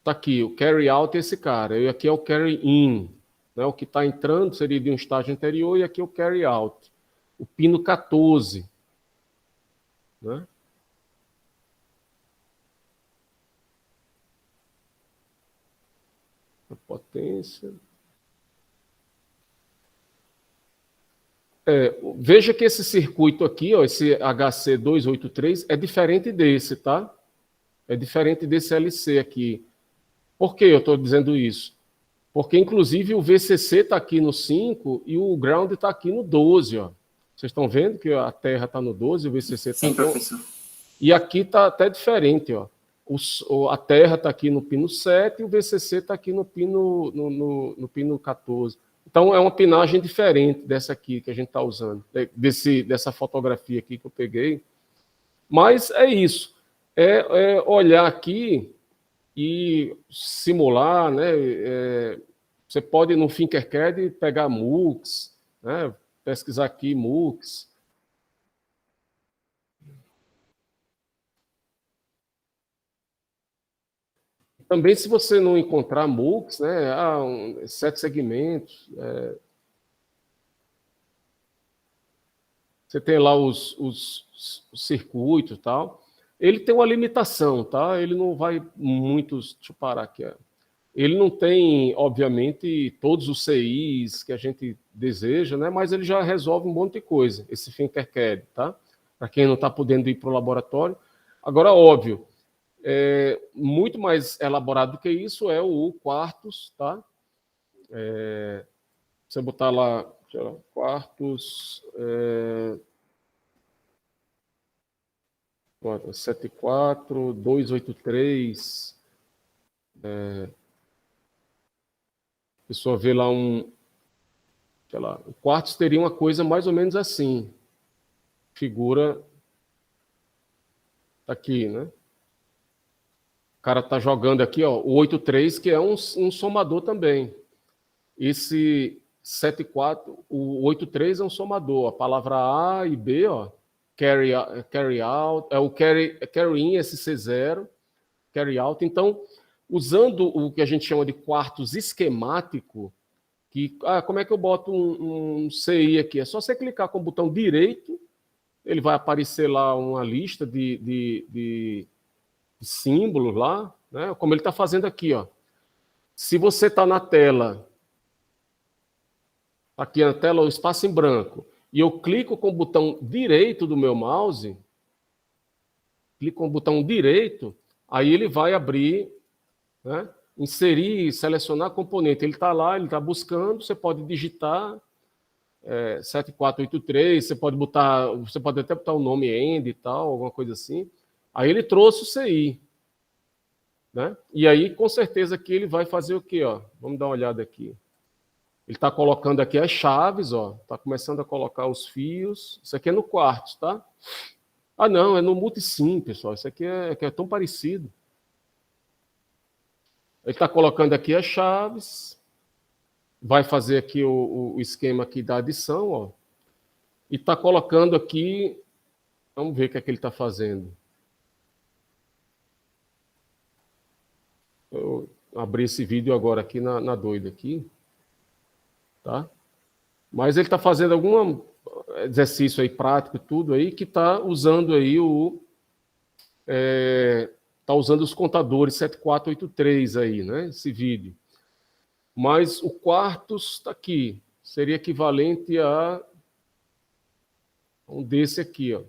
Tá aqui, o carry out é esse cara, e aqui é o carry in, né? O que está entrando seria de um estágio anterior, e aqui é o carry out. O pino 14. Né? A potência. Veja que esse circuito aqui, ó, esse HC283, é diferente desse, tá? É diferente desse LC aqui. Por que eu estou dizendo isso? Porque, inclusive, o VCC está aqui no 5 e o ground está aqui no 12. Ó. Vocês estão vendo que a Terra está no 12 e o VCC está Sim, aqui. professor. E aqui está até diferente. Ó. A Terra está aqui no pino 7 e o VCC está aqui no pino 14. Então, é uma pinagem diferente dessa aqui que a gente está usando, dessa fotografia aqui que eu peguei. Mas é isso. Olhar aqui e simular, né? Você pode, no Tinkercad, pegar MUX, né? Pesquisar aqui MUX. Também, se você não encontrar MOOCs, né, 7 segmentos, você tem lá os circuitos e tal. Ele tem uma limitação, tá? Ele não vai muitos... Deixa eu parar aqui. Ele não tem, obviamente, todos os CIs que a gente deseja, né? Mas ele já resolve um monte de coisa, esse Tinkercad, tá? Para quem não está podendo ir para o laboratório. Agora, óbvio, muito mais elaborado do que isso é o Quartus, tá? Você botar lá, Quartus 74283. A pessoa vê lá sei lá, o Quartus teria uma coisa mais ou menos assim. Figura aqui, né? O cara está jogando aqui, ó, o 83, que é um somador também. Esse 74, o 83 é um somador. A palavra A e B, ó, carry out, é o carry in, esse C0, carry out. Então, usando o que a gente chama de quartos esquemático, como é que eu boto um CI aqui? É só você clicar com o botão direito, ele vai aparecer lá uma lista de símbolos lá, né? Como ele está fazendo aqui, ó. Se você está na tela, aqui na tela, o espaço em branco, e eu clico com o botão direito do meu mouse, clico com o botão direito, aí ele vai abrir, né? Inserir, selecionar componente. Ele está lá, ele está buscando, você pode digitar 7483, você pode até botar o nome end e tal, alguma coisa assim. Aí ele trouxe o CI, né? E aí, com certeza, que ele vai fazer o quê? Ó? Vamos dar uma olhada aqui. Ele está colocando aqui as chaves, ó. Está começando a colocar os fios. Isso aqui é no Quartus, tá? Ah, não, é no Multisim, pessoal. Isso aqui é tão parecido. Ele está colocando aqui as chaves. Vai fazer aqui o esquema aqui da adição, ó. E está colocando aqui... Vamos ver o que é que ele está fazendo. Eu abri esse vídeo agora aqui na doida aqui, tá? Mas ele está fazendo algum exercício aí prático, tudo aí, que está usando aí está usando os contadores 7483 aí, né? Esse vídeo. Mas o Quartus está aqui, seria equivalente a um desse aqui, ó.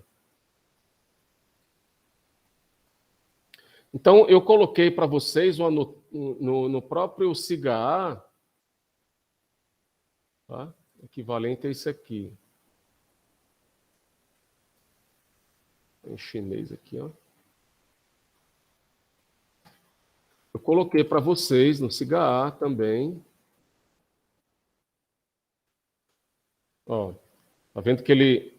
Então, eu coloquei para vocês no próprio SIGA, tá? Equivalente a isso aqui. Em chinês aqui, ó. Eu coloquei para vocês no SIGA também. Ó, tá vendo que ele...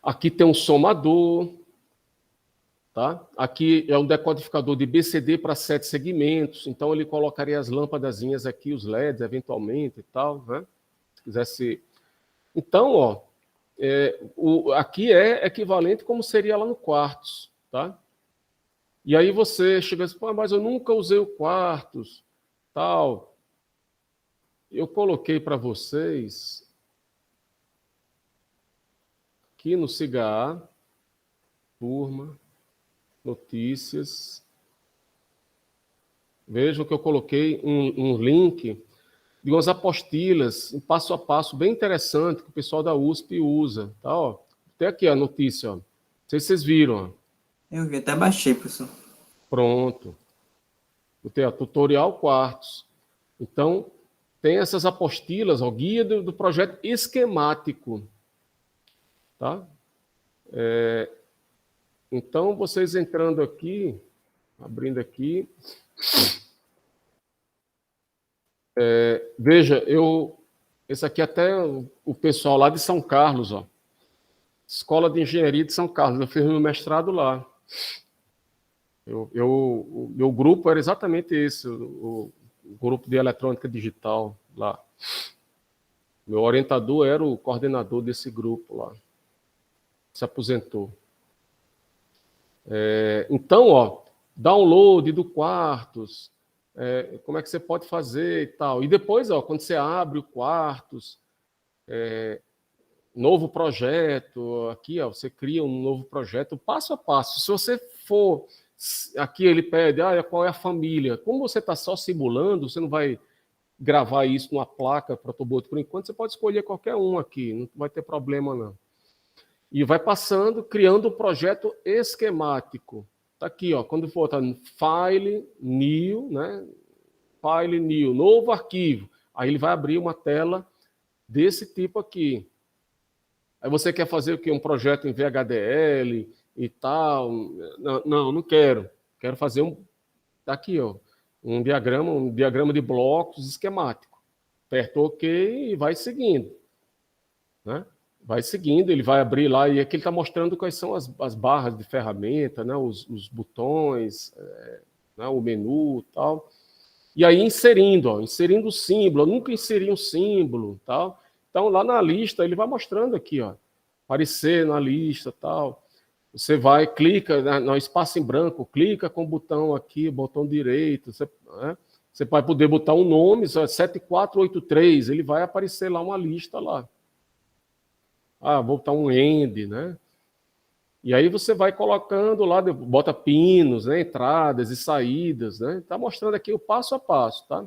Aqui tem um somador, tá? Aqui é um decodificador de BCD para 7 segmentos, então ele colocaria as lâmpadazinhas aqui, os LEDs, eventualmente, e tal, né? Se quisesse... Então, ó, aqui é equivalente como seria lá no Quartus, tá? E aí você chega assim, mas eu nunca usei o Quartus, tal. Eu coloquei para vocês aqui no SIGA, turma, notícias. Vejam que eu coloquei um link de umas apostilas, um passo a passo bem interessante que o pessoal da USP usa. Tá, ó. Até aqui a notícia. Ó. Não sei se vocês viram. Ó. Eu vi, até baixei, professor. Pronto. Botei a tutorial Quartus. Então, tem essas apostilas, ó, guia do projeto esquemático. Tá? Então, vocês entrando aqui, abrindo aqui, veja, esse aqui até o pessoal lá de São Carlos, ó, Escola de Engenharia de São Carlos, eu fiz meu mestrado lá. O meu grupo era exatamente esse, o grupo de eletrônica digital lá. Meu orientador era o coordenador desse grupo lá. Se aposentou. Então, ó, download do Quartos, como é que você pode fazer e tal. E depois, ó, quando você abre o Quartos, novo projeto, aqui, ó, você cria um novo projeto, passo a passo. Se você for, aqui ele pede, qual é a família? Como você está só simulando, você não vai gravar isso numa placa protoboot por enquanto, você pode escolher qualquer um aqui, não vai ter problema não. E vai passando, criando um projeto esquemático. Está aqui, ó, quando for tá no File, New, né? File, New, novo arquivo. Aí ele vai abrir uma tela desse tipo aqui. Aí você quer fazer o quê? Um projeto em VHDL e tal? Não quero. Quero fazer tá aqui, ó, um diagrama de blocos esquemático. Aperta OK e vai seguindo, né? Vai seguindo, ele vai abrir lá, e aqui ele está mostrando quais são as barras de ferramenta, né? Os botões, né? O menu e tal. E aí inserindo o símbolo. Eu nunca inseri um símbolo, tal. Então, lá na lista, ele vai mostrando aqui, ó, aparecer na lista, tal. Você vai, clica no espaço em branco, clica com o botão aqui, botão direito, você vai poder botar um nome, 7483, ele vai aparecer lá uma lista lá. Vou botar um end, né? E aí você vai colocando lá, bota pinos, né, entradas e saídas, né? Está mostrando aqui o passo a passo, tá?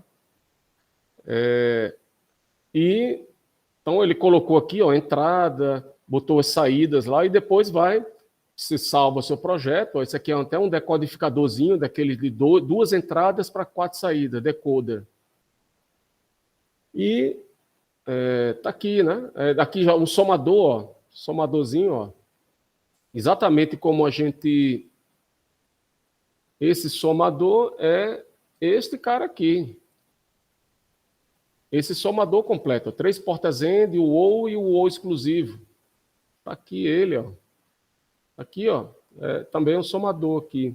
Então ele colocou aqui, ó, entrada, botou as saídas lá e depois você salva o seu projeto. Ó, esse aqui é até um decodificadorzinho daquele de 2 entradas para 4 saídas, decoder. E tá aqui, né? Aqui já um somador, ó, somadorzinho, ó. Exatamente como a gente... Esse somador é este cara aqui. Esse somador completo, 3 portas end, o OU e o OU exclusivo. Tá aqui ele, ó. Aqui, ó, também é um somador aqui.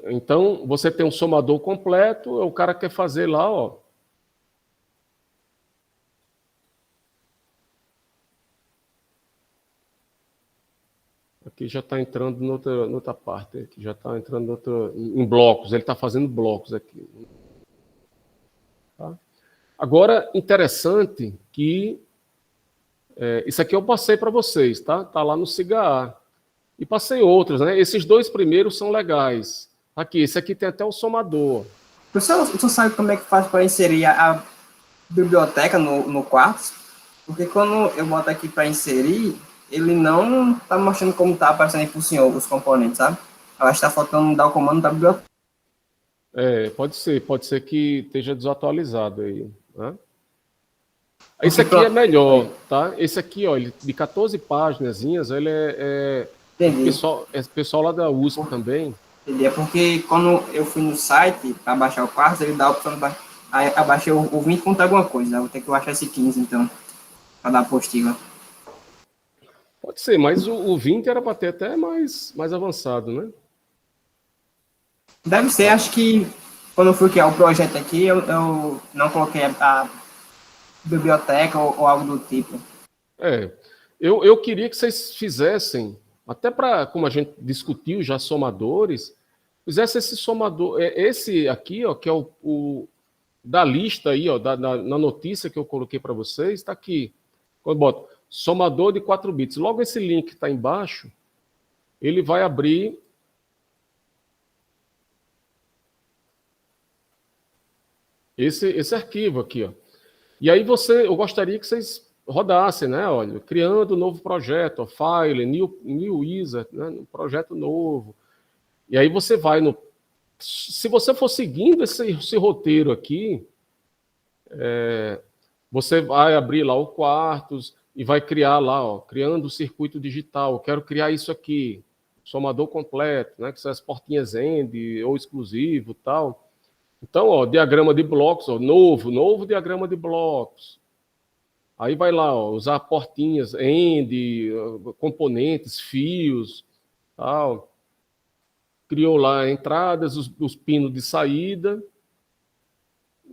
Então, você tem um somador completo, o cara quer fazer lá, ó. Aqui já está entrando noutra parte, aqui já está entrando em blocos, ele está fazendo blocos aqui. Tá? Agora, interessante que isso aqui eu passei para vocês, tá? Está lá no SIGA. E passei outros, né? Esses 2 primeiros são legais. Aqui, esse aqui tem até o somador. Você sabe como é que faz para inserir a biblioteca no Quartz? Porque quando eu boto aqui para inserir, ele não está mostrando como está aparecendo aí por senhor os componentes, sabe? Eu acho que está faltando dar o comando da biblioteca. Pode ser que esteja desatualizado aí, né? Esse aqui é melhor, tá? Esse aqui, ó, ele, de 14 páginas, ele pessoal lá da USP também. Entendi. É porque quando eu fui no site para baixar o Quartz, ele dá a opção de baixar. Aí eu baixei o 20 contra alguma coisa, né? Vou ter que baixar esse 15, então, para dar a apostila. Pode ser, mas o 20 era para ter até mais avançado, né? Deve ser, acho que quando eu fui criar o projeto aqui, eu não coloquei a biblioteca ou algo do tipo. Eu queria que vocês fizessem, até para, como a gente discutiu já somadores, fizesse esse somador, esse aqui, ó, que é o da lista aí, ó, na notícia que eu coloquei para vocês, está aqui. Quando eu boto somador de 4 bits, logo esse link que está embaixo, ele vai abrir esse arquivo aqui, ó. E aí eu gostaria que vocês rodassem, né? Olha, criando um novo projeto, ó, file, new user, né? Um projeto novo. E aí você vai se você for seguindo esse roteiro aqui, você vai abrir lá o Quartos e vai criar lá, ó, criando o circuito digital. Eu quero criar isso aqui, somador completo, né? Que são as portinhas end ou exclusivo, tal. Então, ó, diagrama de blocos, ó, novo diagrama de blocos. Aí vai lá, ó, usar portinhas, end, componentes, fios, tal. Criou lá entradas, os pinos de saída,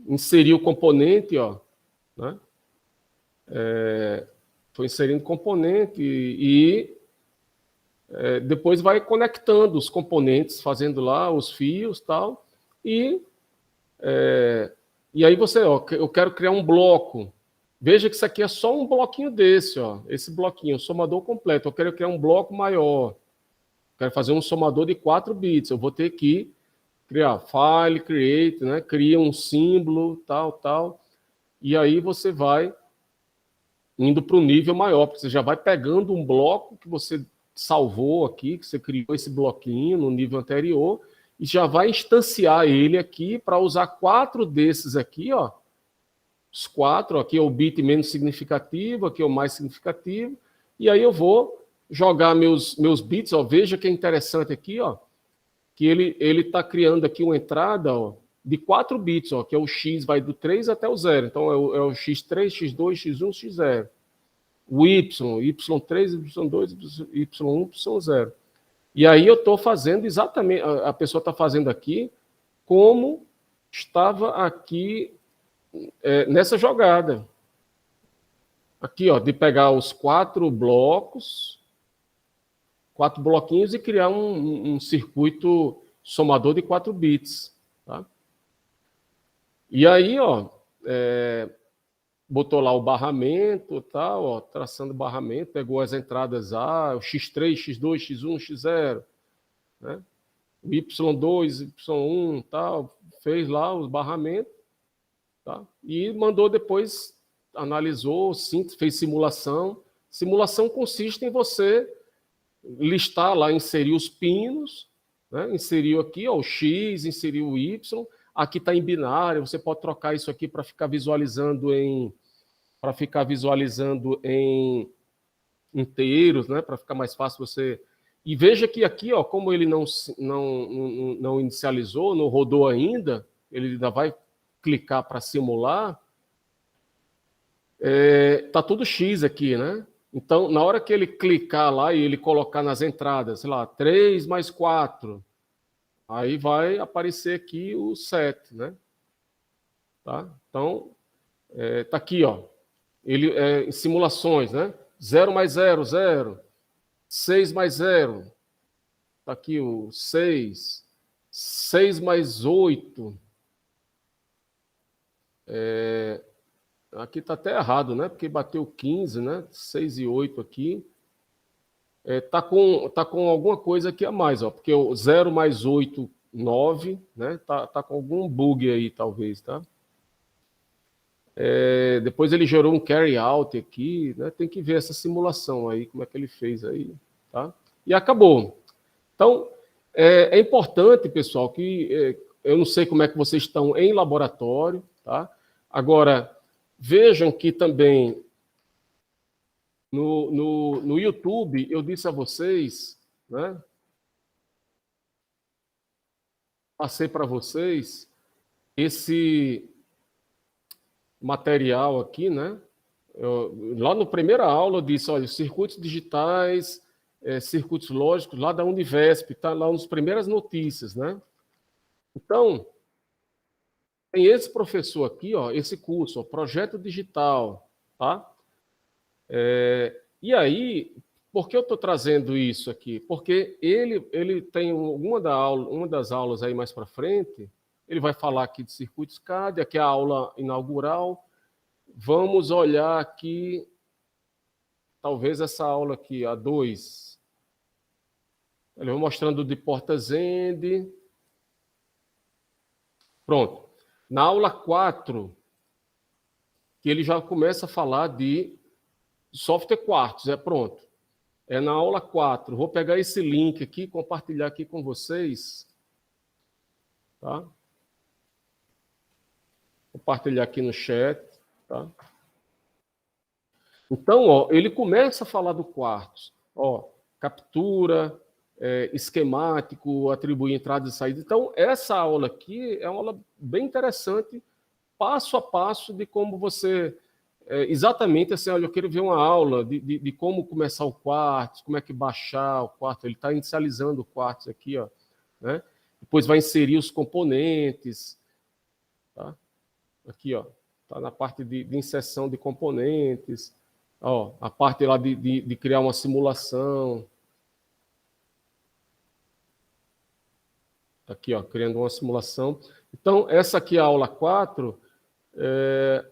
inseriu o componente, ó, né? Foi inserindo componente e depois vai conectando os componentes, fazendo lá os fios, tal, e aí você, ó, eu quero criar um bloco. Veja que isso aqui é só um bloquinho desse, ó, esse bloquinho, somador completo. Eu quero criar um bloco maior. Quero fazer um somador de 4 bits. Eu vou ter que criar file, create, né? Cria um símbolo, tal. E aí você vai indo para o nível maior, porque você já vai pegando um bloco que você salvou aqui, que você criou esse bloquinho no nível anterior, e já vai instanciar ele aqui para usar 4 desses aqui, ó. Os 4, aqui é o bit menos significativo, aqui é o mais significativo, e aí eu vou jogar meus bits, ó. Veja que é interessante aqui, ó, que ele está criando aqui uma entrada, ó, de 4 bits, ó, que é o x, vai do 3 até o 0. Então, é o x3, x2, x1, x0. O y, y3, y2, y1, y0. E aí eu estou fazendo exatamente, a pessoa está fazendo aqui como estava aqui nessa jogada. Aqui, ó, de pegar os 4 blocos, 4 bloquinhos e criar um circuito somador de 4 bits. Tá? E aí, ó, botou lá o barramento, tal, ó, traçando o barramento, pegou as entradas A, o x3, x2, x1, x0, né? O y2, y1, tal, fez lá os barramentos, tá? E mandou depois, analisou, fez simulação. Simulação consiste em você listar lá, inserir os pinos, né? Inseriu aqui, ó, o x, inseriu o y. Aqui está em binário, você pode trocar isso aqui para ficar visualizando em inteiros, né? Para ficar mais fácil você. E veja que aqui, ó, como ele não inicializou, não rodou ainda, ele ainda vai clicar para simular. Tá tudo X aqui, né? Então, na hora que ele clicar lá e ele colocar nas entradas, sei lá, 3 mais 4, aí vai aparecer aqui o 7, né? Tá? Então, tá aqui, ó. Ele, em simulações, né? 0 mais 0, 0. 6 mais 0. Tá aqui o 6. 6 mais 8. Aqui está até errado, né? Porque bateu 15, né? 6 e 8 aqui. Tá com alguma coisa aqui a mais, ó. Porque o 0 mais 8, 9, né? Tá com algum bug aí, talvez, tá? Depois ele gerou um carry out aqui, né? Tem que ver essa simulação aí, como é que ele fez aí, tá? E acabou. Então, é importante, pessoal, que eu não sei como é que vocês estão em laboratório, tá? Agora, vejam que também no YouTube eu disse a vocês, né? Passei para vocês esse material aqui, né? Lá na primeira aula eu disse, olha, circuitos digitais, circuitos lógicos, lá da Univesp, tá lá nas primeiras notícias, né? Então, tem esse professor aqui, ó, esse curso, ó, Projeto Digital, tá? E aí, por que eu estou trazendo isso aqui? Porque ele tem uma das aulas aí mais para frente, ele vai falar aqui de circuitos CAD, aqui é a aula inaugural. Vamos olhar aqui, talvez essa aula aqui, a 2. Ele vai mostrando de portas end. Pronto. Na aula 4, que ele já começa a falar de software Quartz, pronto. Na aula 4. Vou pegar esse link aqui, compartilhar aqui com vocês. Tá? Compartilhar aqui no chat. Tá? Então, ó, ele começa a falar do Quartz. Ó, captura, esquemático, atribuir entradas e saídas. Então, essa aula aqui é uma aula bem interessante, passo a passo de como você... exatamente assim, olha, eu quero ver uma aula de como começar o Quartz, como é que baixar o Quartz. Ele está inicializando o Quartz aqui, ó, né? Depois vai inserir os componentes. Tá? Aqui, ó, está na parte de inserção de componentes. Ó, a parte lá de criar uma simulação. Aqui, ó, criando uma simulação. Então, essa aqui é a aula 4.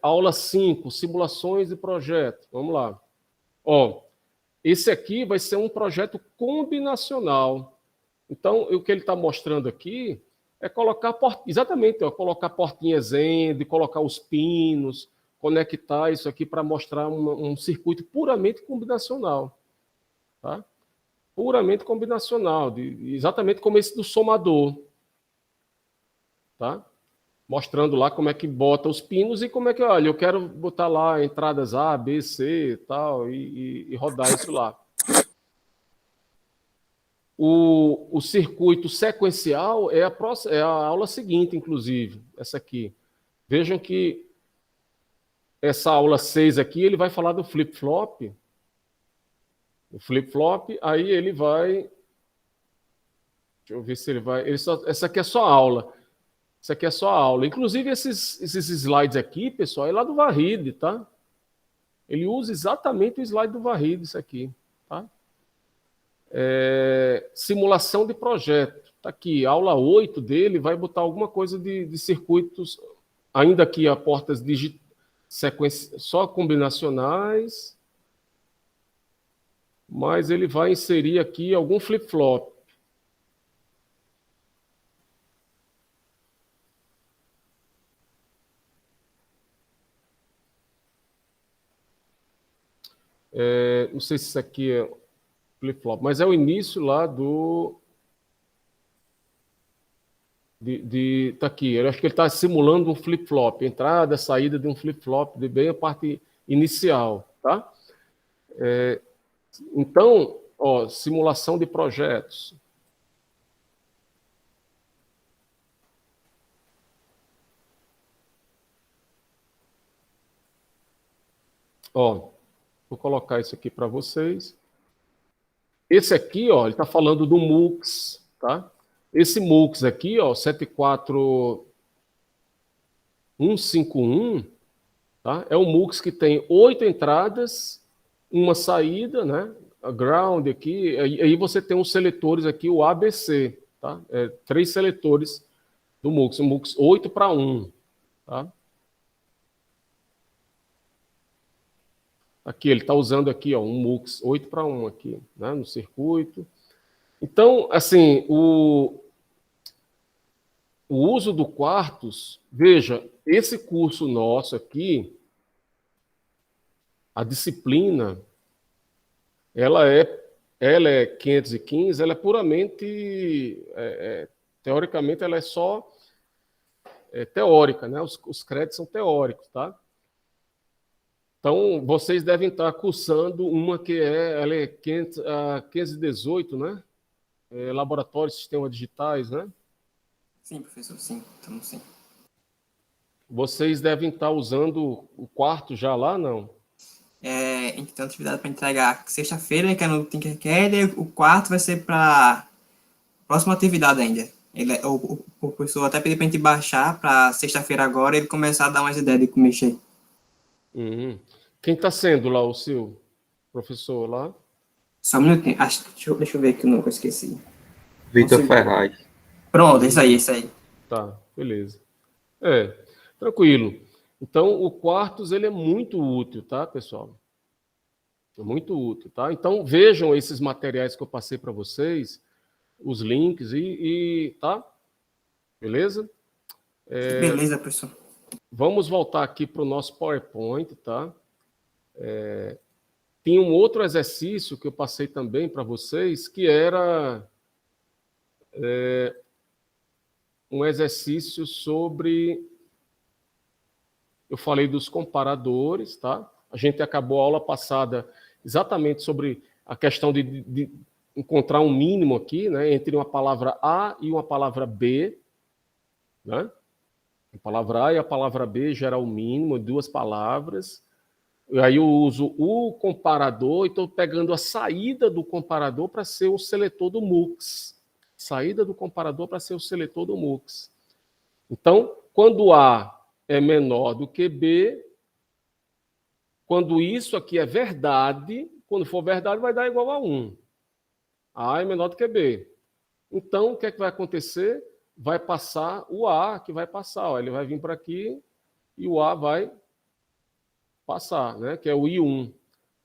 Aula 5, simulações de projeto. Vamos lá. Ó, esse aqui vai ser um projeto combinacional. Então, o que ele está mostrando aqui é colocar, exatamente, ó, colocar portinhas end, colocar os pinos, conectar isso aqui para mostrar um circuito puramente combinacional. Tá? Puramente combinacional, exatamente como esse do somador. Tá? Mostrando lá como é que bota os pinos e como é que, olha, eu quero botar lá entradas A, B, C tal, e rodar isso lá. O circuito sequencial é a aula seguinte, inclusive, essa aqui. Vejam que essa aula 6 aqui, ele vai falar do flip-flop. O flip-flop, aí ele vai... Deixa eu ver se ele vai... essa aqui é só aula. Isso aqui é só aula. Inclusive, esses slides aqui, pessoal, é lá do Varride, tá? Ele usa exatamente o slide do Varride, isso aqui, tá? Simulação de projeto. Tá aqui, aula 8 dele vai botar alguma coisa de circuitos, ainda aqui a portas só combinacionais, mas ele vai inserir aqui algum flip-flop. Não sei se isso aqui é flip-flop, mas é o início lá do... tá aqui, eu acho que ele está simulando um flip-flop, entrada, saída de um flip-flop, de bem a parte inicial, tá? Então, ó, simulação de projetos. Ó, vou colocar isso aqui para vocês. Esse aqui, ó, ele está falando do MUX, tá? Esse MUX aqui, ó, 74151, tá? É um MUX que tem 8 entradas, uma saída, né? A ground aqui, aí você tem os seletores aqui, o ABC, tá? 3 seletores do MUX, o MUX 8:1, tá? Aqui, ele está usando aqui, ó, um MUX 8:1 aqui, né, no circuito. Então, assim, o uso do Quartus, veja, esse curso nosso aqui, a disciplina, ela é 515, ela é puramente, teoricamente, ela é só teórica, né? Os créditos são teóricos, tá? Então, vocês devem estar cursando uma que ela é 518, né? Laboratório de Sistemas Digitais, né? Sim, professor, sim, estamos sim. Vocês devem estar usando o quarto já lá, não? A gente tem atividade para entregar sexta-feira, que é no Tinkercad, o quarto vai ser para próxima atividade ainda. O professor até pediu para a gente baixar para sexta-feira agora e ele começar a dar umas ideias de como mexer. Quem está sendo lá o seu professor lá? Só um minutinho. Deixa eu ver aqui o nome que eu esqueci. Vitor Ferraz. Pronto, isso aí. Tá, beleza. Tranquilo. Então, o Quartus, ele é muito útil, tá, pessoal? É muito útil, tá? Então, vejam esses materiais que eu passei para vocês, os links tá? Beleza? Beleza, professor. Vamos voltar aqui para o nosso PowerPoint, tá? Tem um outro exercício que eu passei também para vocês, que era um exercício sobre... Eu falei dos comparadores, tá? A gente acabou a aula passada exatamente sobre a questão de encontrar um mínimo aqui, né? Entre uma palavra A e uma palavra B, né? A palavra A e a palavra B gera o mínimo, 2 palavras. E aí eu uso o comparador e estou pegando a saída do comparador para ser o seletor do MUX. Saída do comparador para ser o seletor do MUX. Então, quando A é menor do que B, quando isso aqui é verdade, quando for verdade vai dar igual a 1. A é menor do que B. Então, o que é que vai acontecer? vai passar o A, que vai passar. Ó, ele vai vir para aqui e o A vai passar, né? Que é o I1.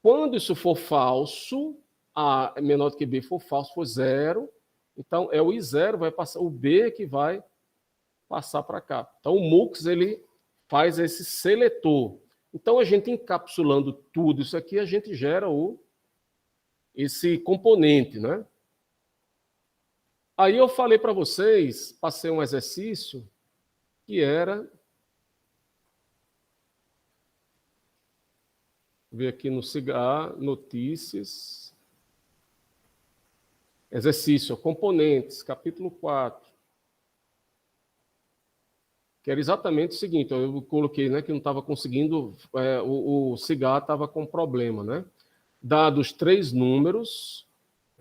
Quando isso for falso, A é menor do que B for falso, for 0, então é o I0, vai passar o B que vai passar para cá. Então o MUX ele faz esse seletor. Então a gente encapsulando tudo isso aqui, a gente gera esse componente, né? Aí eu falei para vocês, passei um exercício que era, vou ver aqui no CIGA, notícias, exercício, componentes, capítulo 4. Que era exatamente o seguinte, eu coloquei, né, que não estava conseguindo, o CIGA estava com problema, né? Dados 3 números,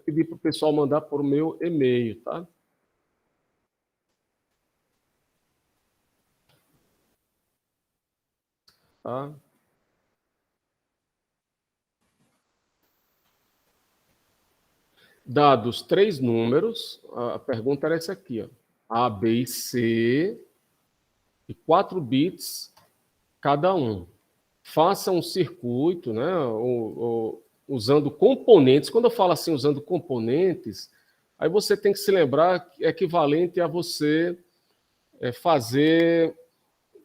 pedi para o pessoal mandar por meu e-mail, tá? Tá? Dados 3 números, a pergunta era essa aqui, ó, A, B e C, e 4 bits cada um. Faça um circuito, né, usando componentes. Quando eu falo assim, usando componentes, aí você tem que se lembrar que é equivalente a você fazer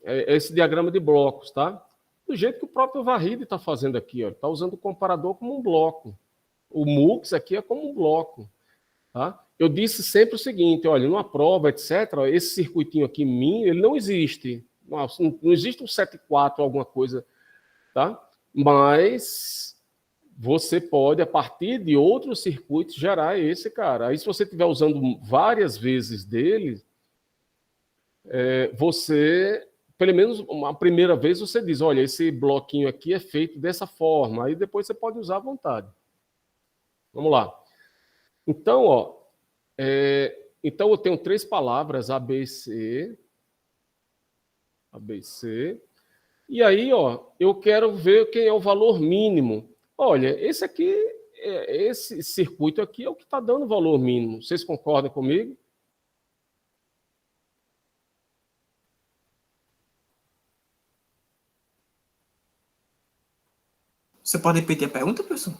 esse diagrama de blocos, tá? Do jeito que o próprio Varride está fazendo aqui, ó, está usando o comparador como um bloco. O MUX aqui é como um bloco, tá? Eu disse sempre o seguinte, olha, numa prova, etc., esse circuitinho aqui min, ele não existe. Não existe um 7,4 alguma coisa, tá? Mas você pode, a partir de outros circuitos, gerar esse cara. Aí, se você estiver usando várias vezes dele, você, pelo menos uma primeira vez, você diz, olha, esse bloquinho aqui é feito dessa forma. Aí depois você pode usar à vontade. Vamos lá. Então, ó, então eu tenho 3 palavras, A, B, C. A, B, C. E aí, ó, eu quero ver quem é o valor mínimo. Olha, esse aqui, esse circuito aqui é o que está dando o valor mínimo. Vocês concordam comigo? Você pode repetir a pergunta, professor?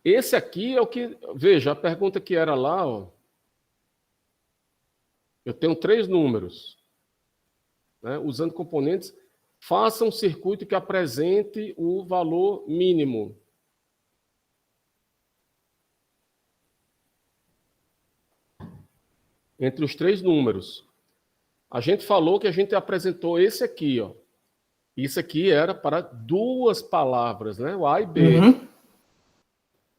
Esse aqui é o que... Veja, a pergunta que era lá, ó, eu tenho 3 números, né, usando componentes. Faça um circuito que apresente o valor mínimo. Entre os 3 números. A gente falou que a gente apresentou esse aqui, ó. Isso aqui era para 2 palavras, né? O A e B. Uhum.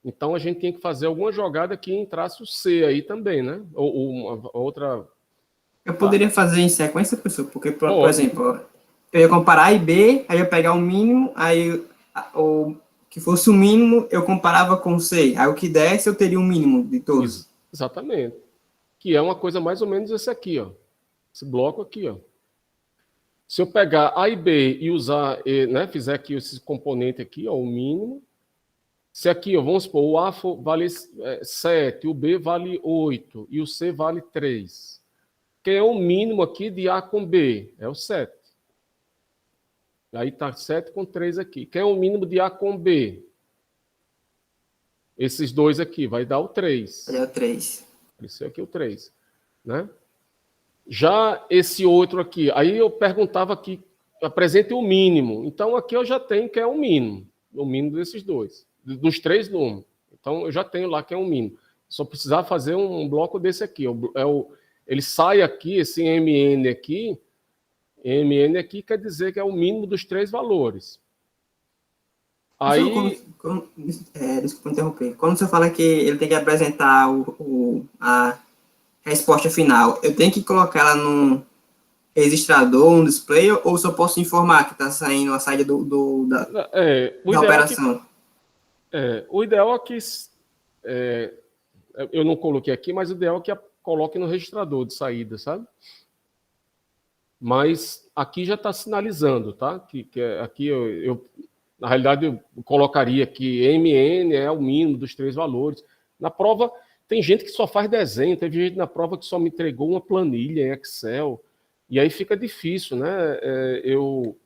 Então a gente tinha que fazer alguma jogada que entrasse o C aí também, né? Ou uma outra. Eu poderia fazer em sequência, professor, porque, por exemplo, eu ia comparar A e B, aí eu ia pegar o mínimo, aí o que fosse o mínimo eu comparava com C. Aí o que desse eu teria o mínimo de todos. Exatamente. Que é uma coisa mais ou menos esse aqui, ó. Esse bloco aqui, ó. Se eu pegar A e B e usar, né, fizer aqui esse componente aqui, ó, o mínimo. Se aqui, ó, vamos supor, o A vale 7, o B vale 8 e o C vale 3. Quem é o mínimo aqui de A com B? É o 7. Aí está 7 com 3 aqui. Quem é o mínimo de A com B? Esses 2 aqui, vai dar o 3. É o 3. Esse aqui é o 3. Né? Já esse outro aqui, aí eu perguntava aqui, apresente o mínimo. Então aqui eu já tenho que é o mínimo desses 2, dos 3 números. Então eu já tenho lá que é o mínimo. Só precisar fazer um bloco desse aqui. Ele sai aqui, esse MN aqui quer dizer que é o mínimo dos 3 valores. Aí... Desculpa interromper. Quando você fala que ele tem que apresentar a resposta final, eu tenho que colocar ela num registrador, um display, ou só posso informar que está saindo a saída da operação? O ideal é que... eu não coloquei aqui, mas o ideal é que coloque no registrador de saída, sabe? Mas aqui já está sinalizando, tá? Que aqui na realidade, eu colocaria que MN é o mínimo dos 3 valores. Na prova, Tem gente que só faz desenho, teve gente na prova que só me entregou uma planilha em Excel, e aí fica difícil, né? Eu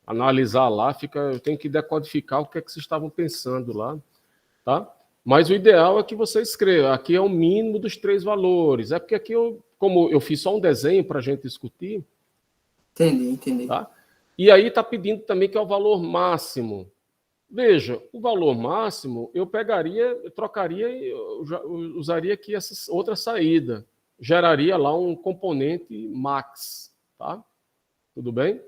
analisar lá, eu tenho que decodificar o que é que vocês estavam pensando lá, tá? Mas o ideal é que você escreva, aqui é o mínimo dos 3 valores. É porque aqui, como eu fiz só um desenho para a gente discutir, Entendi. tá? E aí está pedindo também que é o valor máximo. Veja, o valor máximo eu trocaria e usaria aqui essa outra saída. Geraria lá um componente max, tá? Tudo bem?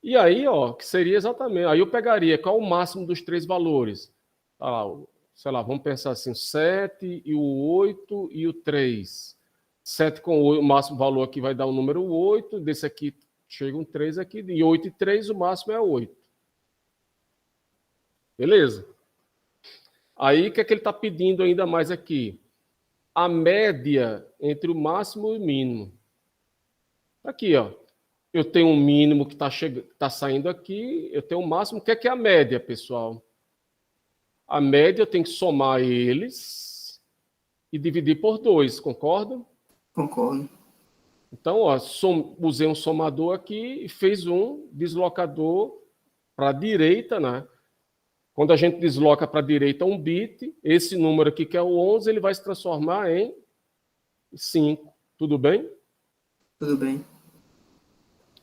E aí, ó, que seria exatamente. Aí eu pegaria qual o máximo dos 3 valores. Tá lá, sei lá, vamos pensar assim, 7 e o 8 e o 3. 7 com o máximo valor aqui vai dar o número 8, desse aqui chega um 3 aqui, e 8 e 3 o máximo é 8. Beleza? Aí o que é que ele está pedindo ainda mais aqui? A média entre o máximo e o mínimo. Aqui, ó. Eu tenho um mínimo que está saindo aqui, eu tenho um máximo. O que é a média, pessoal? A média eu tenho que somar eles e dividir por 2, concordam? Concordo. Então, ó, usei um somador aqui e fez um deslocador para a direita, né? Quando a gente desloca para a direita um bit, esse número aqui, que é o 11, ele vai se transformar em 5. Tudo bem? Tudo bem.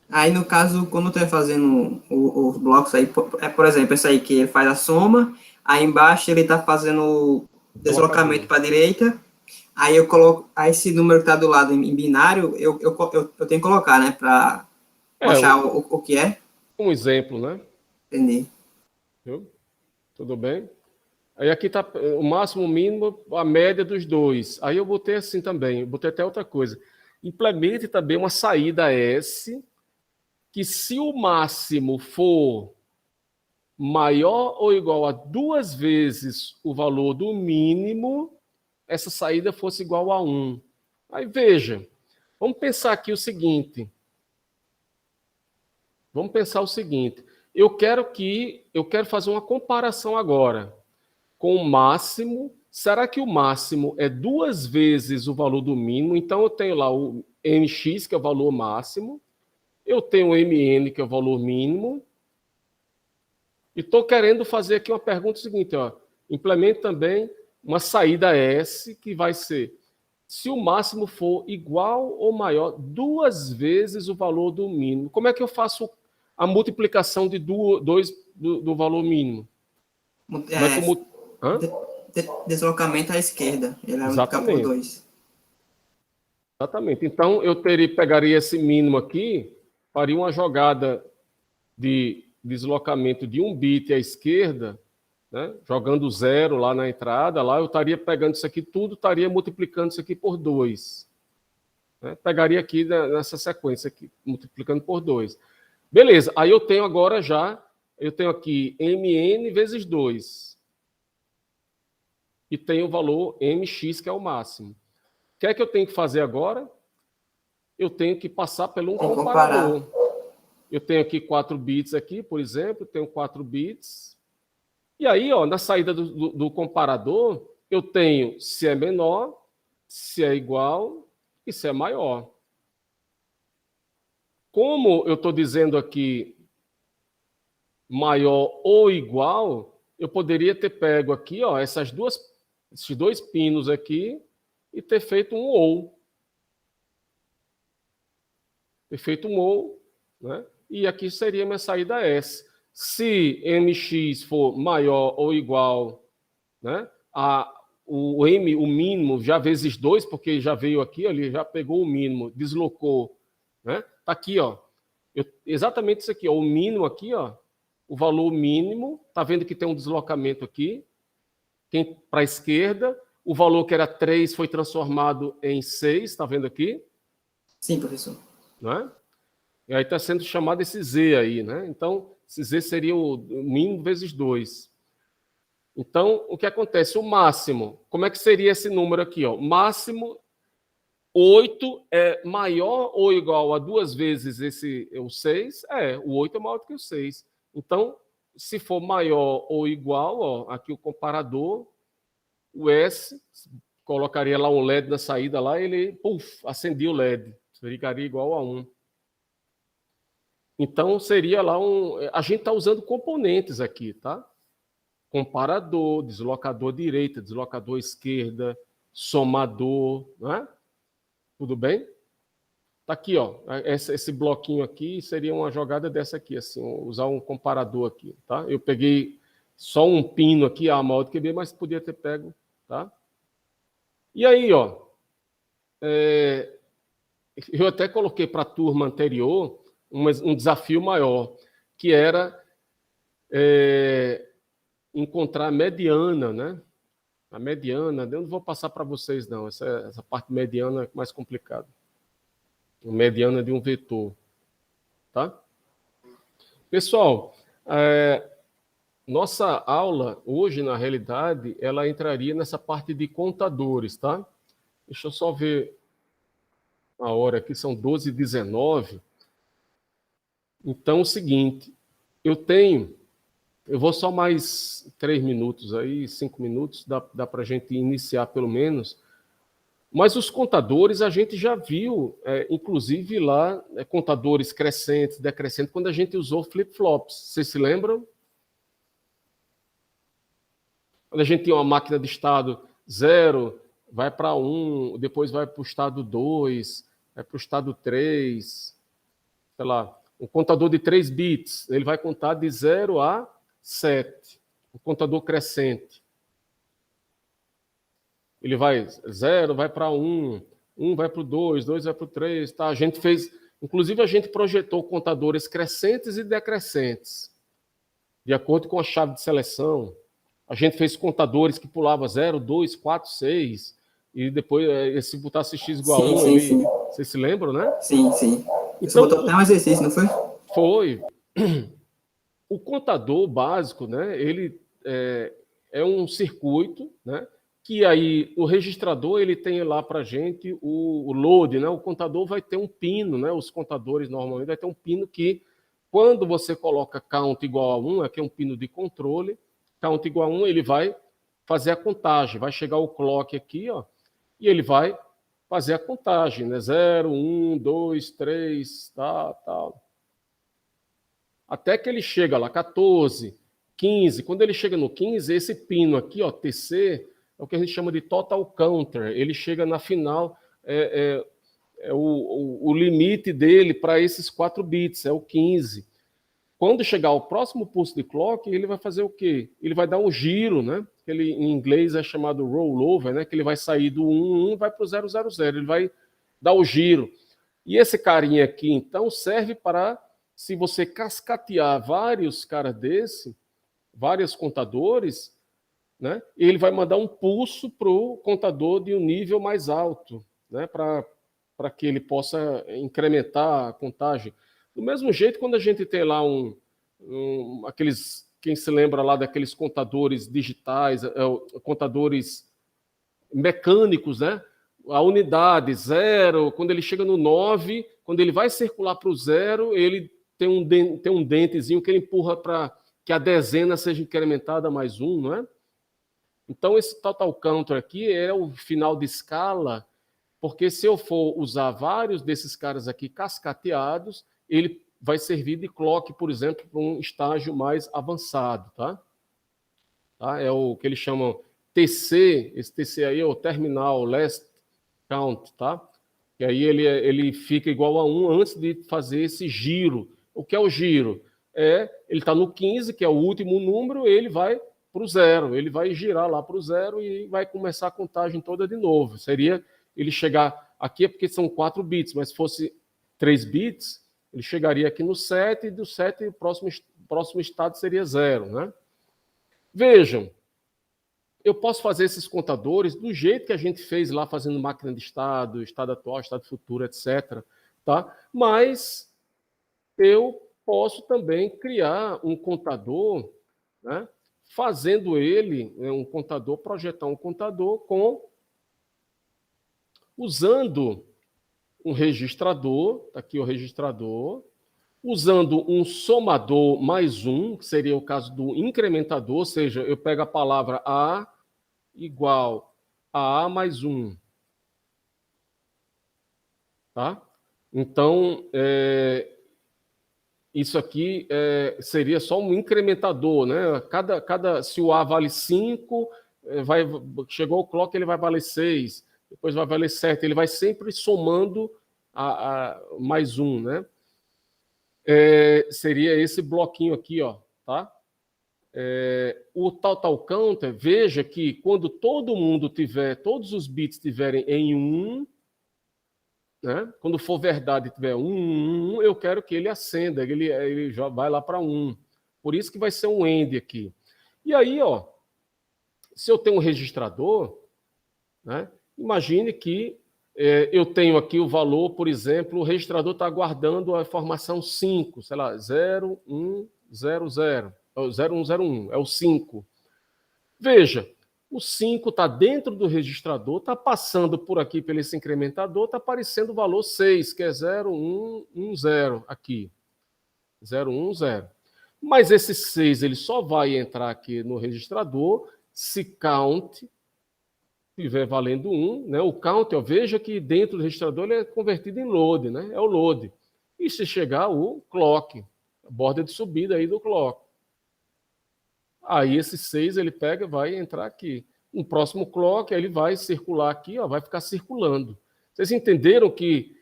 Aí, no caso, quando tu vai fazendo os blocos aí, por exemplo, esse aí que ele faz a soma, aí embaixo ele tá fazendo o deslocamento para a direita, aí eu coloco, aí esse número que tá do lado em binário, eu tenho que colocar, né, para mostrar o que é. Um exemplo, né? Entendi. Viu? Tudo bem? Aí aqui está o máximo, o mínimo, a média dos 2. Aí eu botei assim também, eu botei até outra coisa. Implemente também uma saída S, que se o máximo for maior ou igual a 2 vezes o valor do mínimo, essa saída fosse igual a 1. Aí veja, vamos pensar aqui o seguinte. Eu quero fazer uma comparação agora com o máximo. Será que o máximo é 2 vezes o valor do mínimo? Então eu tenho lá o mx, que é o valor máximo. Eu tenho o mn, que é o valor mínimo. E estou querendo fazer aqui uma pergunta seguinte, ó. Implemente também uma saída S, que vai ser se o máximo for igual ou maior 2 vezes o valor do mínimo. Como é que eu faço a multiplicação de 2 do valor mínimo? Deslocamento à esquerda. Ele vai multiplicar por 2. Exatamente. Então, eu pegaria esse mínimo aqui, faria uma jogada de deslocamento de 1 bit à esquerda, né, jogando 0 lá na entrada, lá eu estaria pegando isso aqui tudo, estaria multiplicando isso aqui por 2. Né? Pegaria aqui nessa sequência aqui, multiplicando por 2. Beleza, aí eu tenho agora eu tenho aqui mn vezes 2. E tenho o valor mx, que é o máximo. O que é que eu tenho que fazer agora? Eu tenho que passar pelo comparador. Eu tenho aqui 4 bits aqui, por exemplo, tenho 4 bits. E aí, ó, na saída do comparador, eu tenho se é menor, se é igual e se é maior. Como eu estou dizendo aqui maior ou igual, eu poderia ter pego aqui, ó, esses 2 pinos aqui e ter feito um ou. Né? E aqui seria minha saída S. Se mx for maior ou igual, né, o mínimo, já vezes 2, porque já veio aqui, ele já pegou o mínimo, deslocou. Né? Tá aqui, ó. Exatamente isso aqui, ó, o mínimo aqui, ó, o valor mínimo, tá vendo que tem um deslocamento aqui, para a esquerda, o valor que era 3 foi transformado em 6, tá vendo aqui? Sim, professor. Né? E aí está sendo chamado esse Z aí, né? Então, esse Z seria o mínimo vezes 2. Então, o que acontece? O máximo, como é que seria esse número aqui? Ó? Máximo, 8 é maior ou igual a 2 vezes o 6? O 8 é maior do que o 6. Então, se for maior ou igual, ó, aqui o comparador, o S, colocaria lá um LED na saída lá, ele acendia o LED, ficaria igual a 1. Então, seria lá a gente está usando componentes aqui, tá? Comparador, deslocador direita, deslocador esquerda, somador, né? Tudo bem? Tá aqui, ó. Esse bloquinho aqui seria uma jogada dessa aqui, assim, usar um comparador aqui, tá? Eu peguei só um pino aqui, a mal de QB, mas podia ter pego, tá? E aí, ó, eu até coloquei para a turma anterior um desafio maior, que era encontrar a mediana, né? A mediana, eu não vou passar para vocês, não. Essa parte mediana é mais complicada. A mediana de um vetor, tá? Pessoal, nossa aula hoje, na realidade, ela entraria nessa parte de contadores, tá? Deixa eu só ver a hora aqui, são 12h19. Então, é o seguinte, eu vou só mais 3 minutos aí, 5 minutos, dá para a gente iniciar pelo menos. Mas os contadores a gente já viu, inclusive lá, contadores crescentes, decrescentes, quando a gente usou flip-flops. Vocês se lembram? Quando a gente tinha uma máquina de estado 0, vai para 1, depois vai para o estado 2, vai para o estado 3, sei lá. Um contador de 3 bits, ele vai contar de 0 a 7. Um contador crescente. Ele vai 0, vai para 1, 1 vai para o 2, 2 vai para o 3. Tá? Inclusive, a gente projetou contadores crescentes e decrescentes, de acordo com a chave de seleção. A gente fez contadores que pulavam 0, 2, 4, 6, e depois, se botasse x igual a 1, sim. Vocês se lembram, né? Sim. Você botou até um exercício, não foi? Foi. O contador básico, né, ele é um circuito, né, que aí o registrador ele tem lá para a gente o load, né, o contador vai ter um pino, né, os contadores normalmente vai ter um pino que, quando você coloca count igual a 1, aqui é um pino de controle, count igual a 1, ele vai fazer a contagem, vai chegar o clock aqui, ó, e ele vai fazer a contagem, né? 0, 1, 2, 3, tal. Até que ele chega lá, 14, 15. Quando ele chega no 15, esse pino aqui, ó, TC, é o que a gente chama de total counter. Ele chega na final, o limite dele para esses 4 bits, é o 15. Quando chegar o próximo pulso de clock, ele vai fazer o quê? Ele vai dar um giro, né? Que ele, em inglês é chamado rollover, né? Que ele vai sair do 1, 1 vai para o 000. Ele vai dar o giro. E esse carinha aqui, então, serve para, se você cascatear vários caras vários contadores, né? Ele vai mandar um pulso para o contador de um nível mais alto, né? Para que ele possa incrementar a contagem. Do mesmo jeito, quando a gente tem lá quem se lembra lá daqueles contadores digitais, contadores mecânicos, né? A unidade 0, quando ele chega no 9, quando ele vai circular para o 0, ele tem um dentezinho que ele empurra para que a dezena seja incrementada mais 1, não é? Então, esse total counter aqui é o final de escala, porque se eu for usar vários desses caras aqui cascateados, ele vai servir de clock, por exemplo, para um estágio mais avançado, tá? É o que eles chamam TC, esse TC aí é o Terminal Last Count, tá? E aí ele fica igual a 1 antes de fazer esse giro. O que é o giro? Ele está no 15, que é o último número, ele vai para o 0, ele vai girar lá para o 0 e vai começar a contagem toda de novo. Seria ele chegar aqui, é porque são 4 bits, mas se fosse 3 bits, ele chegaria aqui no 7, e do 7 o próximo estado seria 0, né? Vejam, eu posso fazer esses contadores do jeito que a gente fez lá, fazendo máquina de estado atual, estado futuro, etc. Tá? Mas eu posso também criar um contador, né? Fazendo ele, projetar um contador usando um registrador, está aqui o registrador, usando um somador mais 1, que seria o caso do incrementador, ou seja, eu pego a palavra A igual a A mais 1. Tá? Então, isso aqui seria só um incrementador, né? Se o A vale 5, chegou o clock, ele vai valer 6, depois vai valer 7, ele vai sempre somando a mais 1, né? Seria esse bloquinho aqui, ó, tá? O total counter, veja que quando todos os bits estiverem em 1, né? Quando for verdade tiver 1, eu quero que ele acenda, ele já vai lá para 1. Por isso que vai ser um AND aqui. E aí, ó, se eu tenho um registrador, né? Imagine que eu tenho aqui o valor, por exemplo, o registrador está guardando a informação 5, sei lá, 0100, 0101, é o 5. Veja, o 5 está dentro do registrador, está passando por aqui pelo esse incrementador, está aparecendo o valor 6, que é 0110 aqui. 0110. Mas esse 6 ele só vai entrar aqui no registrador se count estiver valendo 1, né? O count, ó, veja que dentro do registrador ele é convertido em load, né? É o load. E se chegar o clock, a borda de subida aí do clock. Aí esse 6 ele pega e vai entrar aqui. No próximo clock ele vai circular aqui, ó, vai ficar circulando. Vocês entenderam que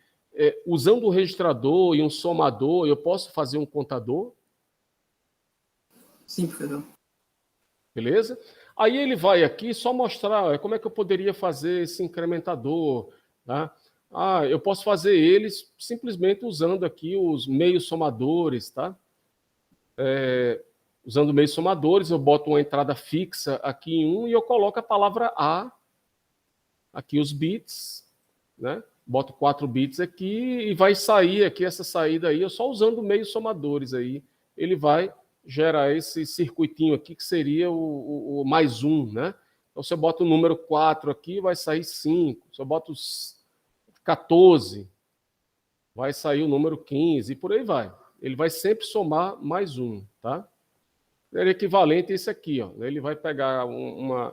usando o registrador e um somador eu posso fazer um contador? Sim, professor. Beleza? Aí ele vai aqui só mostrar como é que eu poderia fazer esse incrementador. Tá? Eu posso fazer eles simplesmente usando aqui os meios somadores. Tá? Usando meios somadores, eu boto uma entrada fixa aqui em 1 e eu coloco a palavra A, aqui os bits, né? Boto 4 bits aqui e vai sair aqui essa saída aí, eu só usando meios somadores aí, ele vai gerar esse circuitinho aqui, que seria o mais 1, né? Então, se eu boto o número 4 aqui, vai sair 5. Se eu boto 14, vai sair o número 15, e por aí vai. Ele vai sempre somar mais 1, tá? Ele é equivalente a isso aqui, ó. Ele vai pegar um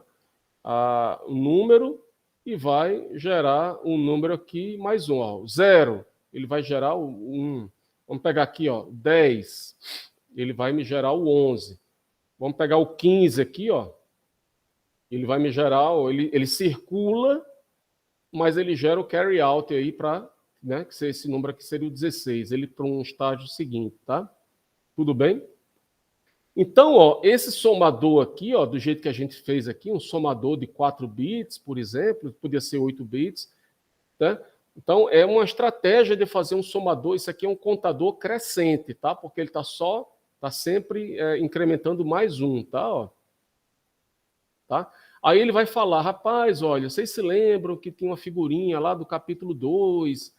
número e vai gerar um número aqui mais 1. Ó. 0, ele vai gerar o 1. Vamos pegar aqui, ó, 10. Ele vai me gerar o 11. Vamos pegar o 15 aqui, ó. Ele vai me gerar, ele circula, mas ele gera o carry out aí para, né, que esse número aqui seria o 16, ele para um estágio seguinte, tá? Tudo bem? Então, ó, esse somador aqui, ó, do jeito que a gente fez aqui, um somador de 4 bits, por exemplo, podia ser 8 bits, tá? Então, é uma estratégia de fazer um somador, isso aqui é um contador crescente, tá? Porque ele está sempre incrementando mais 1, tá? Ó. Tá? Aí ele vai falar, rapaz, olha, vocês se lembram que tinha uma figurinha lá do capítulo 2,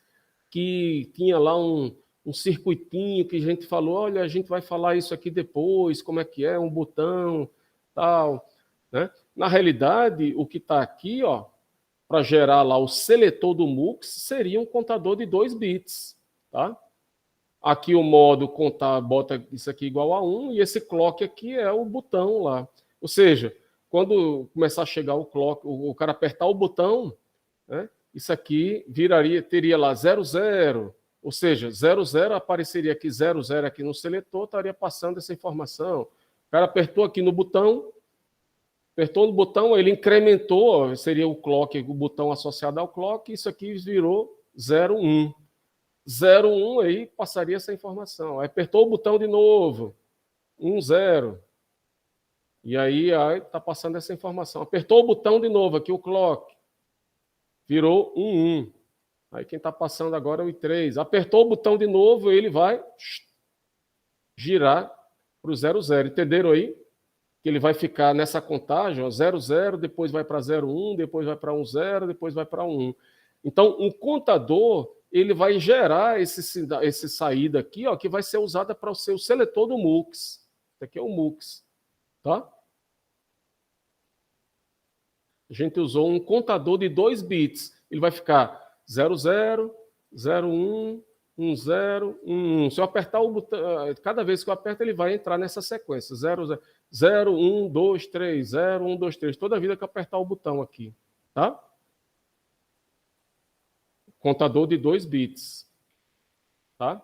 que tinha lá um circuitinho que a gente falou, olha, a gente vai falar isso aqui depois, como é que é, um botão, tal, né? Na realidade, o que está aqui, ó, para gerar lá o seletor do MUX, seria um contador de 2 bits, tá? Aqui o modo contar, bota isso aqui igual a 1, e esse clock aqui é o botão lá. Ou seja, quando começar a chegar o clock, o cara apertar o botão, né, isso aqui teria lá 00, ou seja, 00 apareceria aqui 00 aqui no seletor, estaria passando essa informação. O cara apertou aqui no botão, ele incrementou, seria o clock, o botão associado ao clock, isso aqui virou 01. 01 aí passaria essa informação. Aí apertou o botão de novo, 10. E aí está passando essa informação. Apertou o botão de novo, aqui o clock. Virou 11. Aí quem está passando agora é o I3. Apertou o botão de novo, ele vai girar para o 00. Entenderam aí? Que ele vai ficar nessa contagem, ó, 00, depois vai para 01, depois vai para 10, depois vai para 1. Então, um contador, ele vai gerar esse saída aqui, ó, que vai ser usada para o seu seletor do MUX. Esse aqui é o MUX. Tá? A gente usou um contador de 2 bits. Ele vai ficar 00, 01, 1, 0, 1, 1. Se eu apertar o botão, cada vez que eu aperto, ele vai entrar nessa sequência. 0, 0, 0, 1, 2, 3, 0, 1, 2, 3. Toda vida que eu apertar o botão aqui, tá? Contador de 2 bits, tá?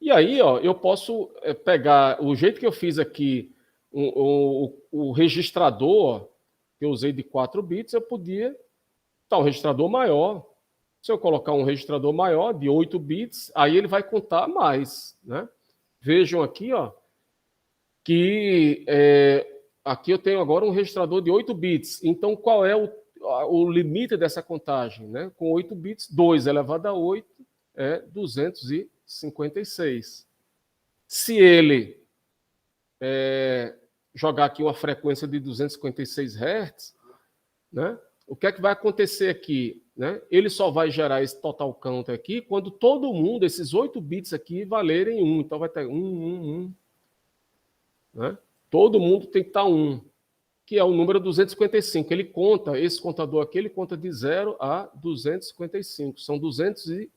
E aí, ó, eu posso pegar o jeito que eu fiz aqui, o registrador, ó, que eu usei de 4 bits, eu podia estar um registrador maior. Se eu colocar um registrador maior, de 8 bits, aí ele vai contar mais, né? Vejam aqui, ó, que aqui eu tenho agora um registrador de 8 bits. Então, qual é o limite dessa contagem, né? Com 8 bits, 2 elevado a 8 é 256. Se ele jogar aqui uma frequência de 256 Hz, né? O que é que vai acontecer aqui? Né? Ele só vai gerar esse total count aqui quando todo mundo, esses 8 bits aqui, valerem 1. Então vai ter 1, 1, 1. Né? Todo mundo tem que estar 1, que é o número 255. Ele conta, esse contador aqui, ele conta de 0 a 255. São 200 e,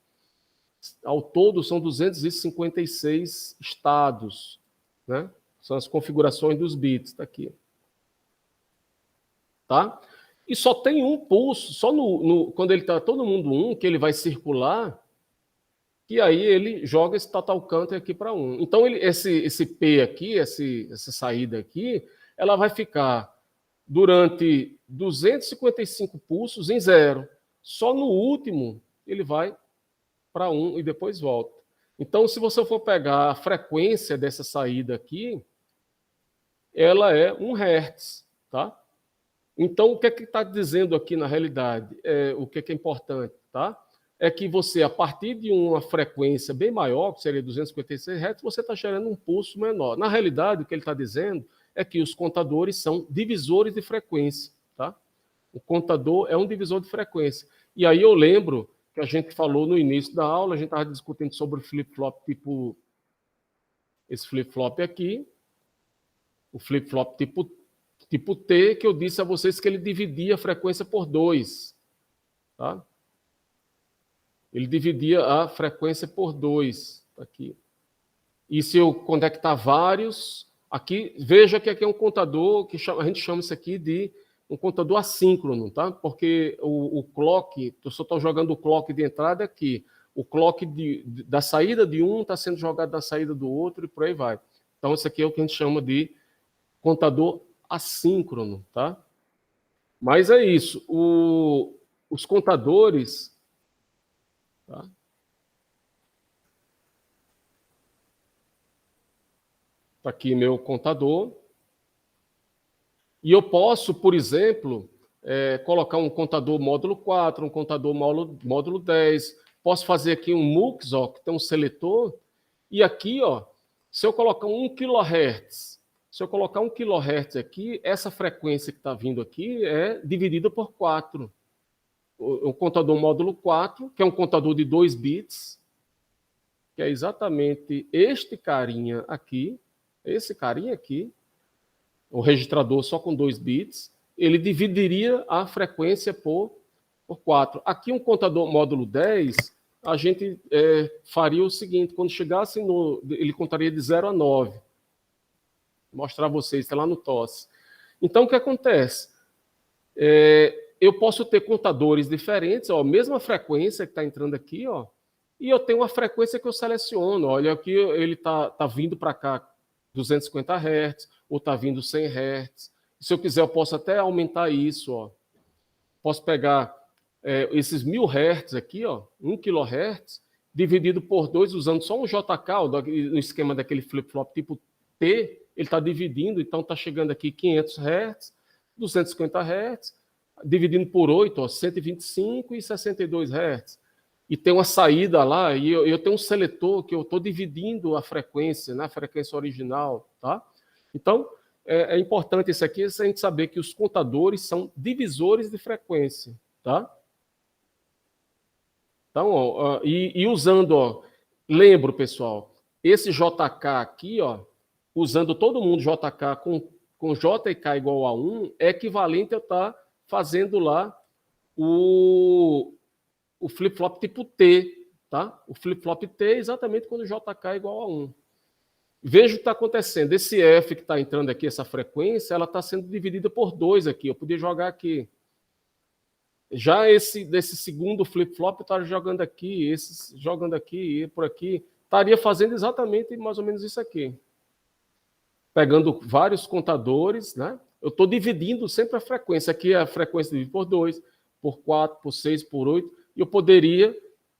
ao todo, são 256 estados. Né? São as configurações dos bits. Está aqui. Tá? E só tem um pulso, só quando ele está todo mundo 1, que ele vai circular, que aí ele joga esse total count aqui para 1. Então, esse P aqui, essa saída aqui, ela vai ficar durante 255 pulsos em 0. Só no último, ele vai para 1 e depois volta. Então, se você for pegar a frequência dessa saída aqui, ela é 1 Hz, tá? Então, o que é que está dizendo aqui na realidade? O que é importante, tá? É que você, a partir de uma frequência bem maior, que seria 256 Hz, você está gerando um pulso menor. Na realidade, o que ele está dizendo é que os contadores são divisores de frequência, tá? O contador é um divisor de frequência. E aí eu lembro que a gente falou no início da aula, a gente estava discutindo sobre o flip-flop tipo... Esse flip-flop aqui, o flip-flop tipo T, que eu disse a vocês que ele dividia a frequência por 2. Tá? Ele dividia a frequência por 2. Aqui. E se eu conectar vários, aqui, veja que aqui é um contador, que a gente chama isso aqui de um contador assíncrono, tá? Porque o clock, eu só estou jogando o clock de entrada aqui. O clock da saída de um está sendo jogado da saída do outro e por aí vai. Então, isso aqui é o que a gente chama de contador assíncrono, tá? Mas é isso. Os contadores, tá? Tá aqui meu contador. E eu posso, por exemplo, colocar um contador módulo 4, um contador módulo 10. Posso fazer aqui um MUX, ó, que tem um seletor. E aqui, ó, se eu colocar 1 kHz, se eu colocar 1 kHz aqui, essa frequência que está vindo aqui é dividida por 4. O contador módulo 4, que é um contador de 2 bits, que é exatamente este carinha aqui, esse carinha aqui, o registrador só com 2 bits, ele dividiria a frequência por 4. Aqui um contador módulo 10, a gente faria o seguinte, quando chegasse ele contaria de 0 a 9. Vou mostrar a vocês, está lá no TOS. Então, o que acontece? Eu posso ter contadores diferentes, ó, a mesma frequência que está entrando aqui, ó, e eu tenho uma frequência que eu seleciono. Olha, aqui ele tá vindo para cá 250 Hz, ou está vindo 100 Hz. Se eu quiser, eu posso até aumentar isso. Ó. Posso pegar esses 1000 Hz aqui, ó, 1 kHz, dividido por 2, usando só um JK, ó, no esquema daquele flip-flop tipo T, ele está dividindo, então está chegando aqui 500 Hz, 250 Hz, dividindo por 8, ó, 125 e 62 Hz. E tem uma saída lá, e eu tenho um seletor que eu estou dividindo a frequência, né, a frequência original. Tá? Então, é importante isso aqui, a gente saber que os contadores são divisores de frequência. Tá? Então, ó, e usando, ó, lembro, pessoal, esse JK aqui, ó, usando todo mundo JK com J e K igual a 1, é equivalente a eu estar fazendo lá o flip-flop tipo T, tá? O flip-flop T é exatamente quando o JK é igual a 1. Veja o que está acontecendo. Esse F que está entrando aqui, essa frequência, ela está sendo dividida por 2 aqui. Eu podia jogar aqui. Já desse segundo flip-flop, eu estava jogando aqui, esse jogando aqui e por aqui. Estaria fazendo exatamente mais ou menos isso aqui. Pegando vários contadores, né? Eu estou dividindo sempre a frequência. Aqui a frequência dividida por 2, por 4, por 6, por 8. E eu poderia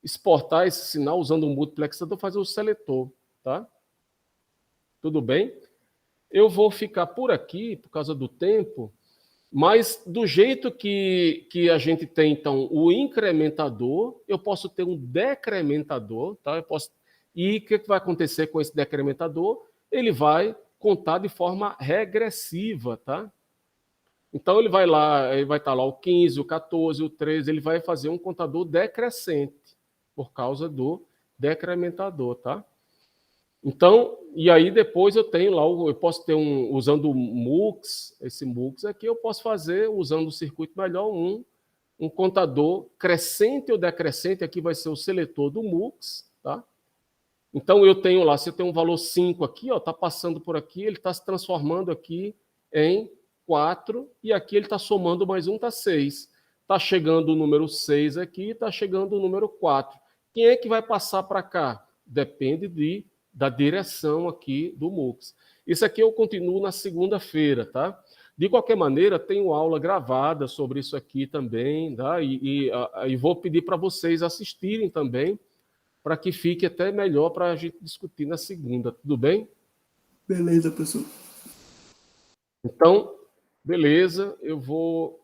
exportar esse sinal usando um multiplexador, fazer o seletor, tá? Tudo bem? Eu vou ficar por aqui, por causa do tempo, mas do jeito que a gente tem, então, o incrementador, eu posso ter um decrementador, tá? E o que vai acontecer com esse decrementador? Ele vai contar de forma regressiva, tá? Então, ele vai estar lá o 15, o 14, o 13, ele vai fazer um contador decrescente, por causa do decrementador, tá? Então, e aí depois eu tenho lá, eu posso ter usando o MUX, esse MUX aqui, eu posso fazer, usando o circuito melhor, um contador crescente ou decrescente, aqui vai ser o seletor do MUX, tá? Então eu tenho lá, se eu tenho um valor 5 aqui, ó, tá passando por aqui, ele está se transformando aqui em 4, e aqui ele está somando mais um, tá 6. Está chegando o número 6 aqui, está chegando o número 4. Quem é que vai passar para cá? Depende da direção aqui do MUX. Isso aqui eu continuo na segunda-feira, tá? De qualquer maneira, tenho aula gravada sobre isso aqui também, tá? E vou pedir para vocês assistirem também, para que fique até melhor para a gente discutir na segunda, tudo bem? Beleza, professor. Então, beleza, eu vou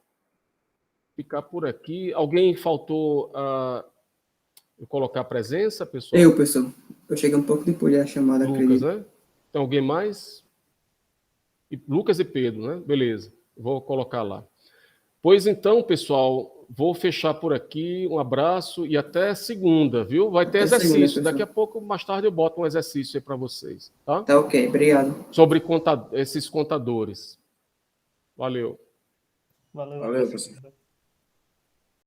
ficar por aqui. Alguém faltou eu colocar a presença, pessoal? Eu, professor. Eu cheguei um pouco depois da chamada, Lucas, acredito. né? Tem alguém mais? Lucas e Pedro, né? Beleza, vou colocar lá. Pois então, pessoal, vou fechar por aqui. Um abraço e até segunda, viu? Vai ter Até segunda, exercício. professor. Daqui a pouco, mais tarde, eu boto um exercício aí para vocês, tá? Tá ok, obrigado. Sobre esses contadores. Valeu. Valeu, professor.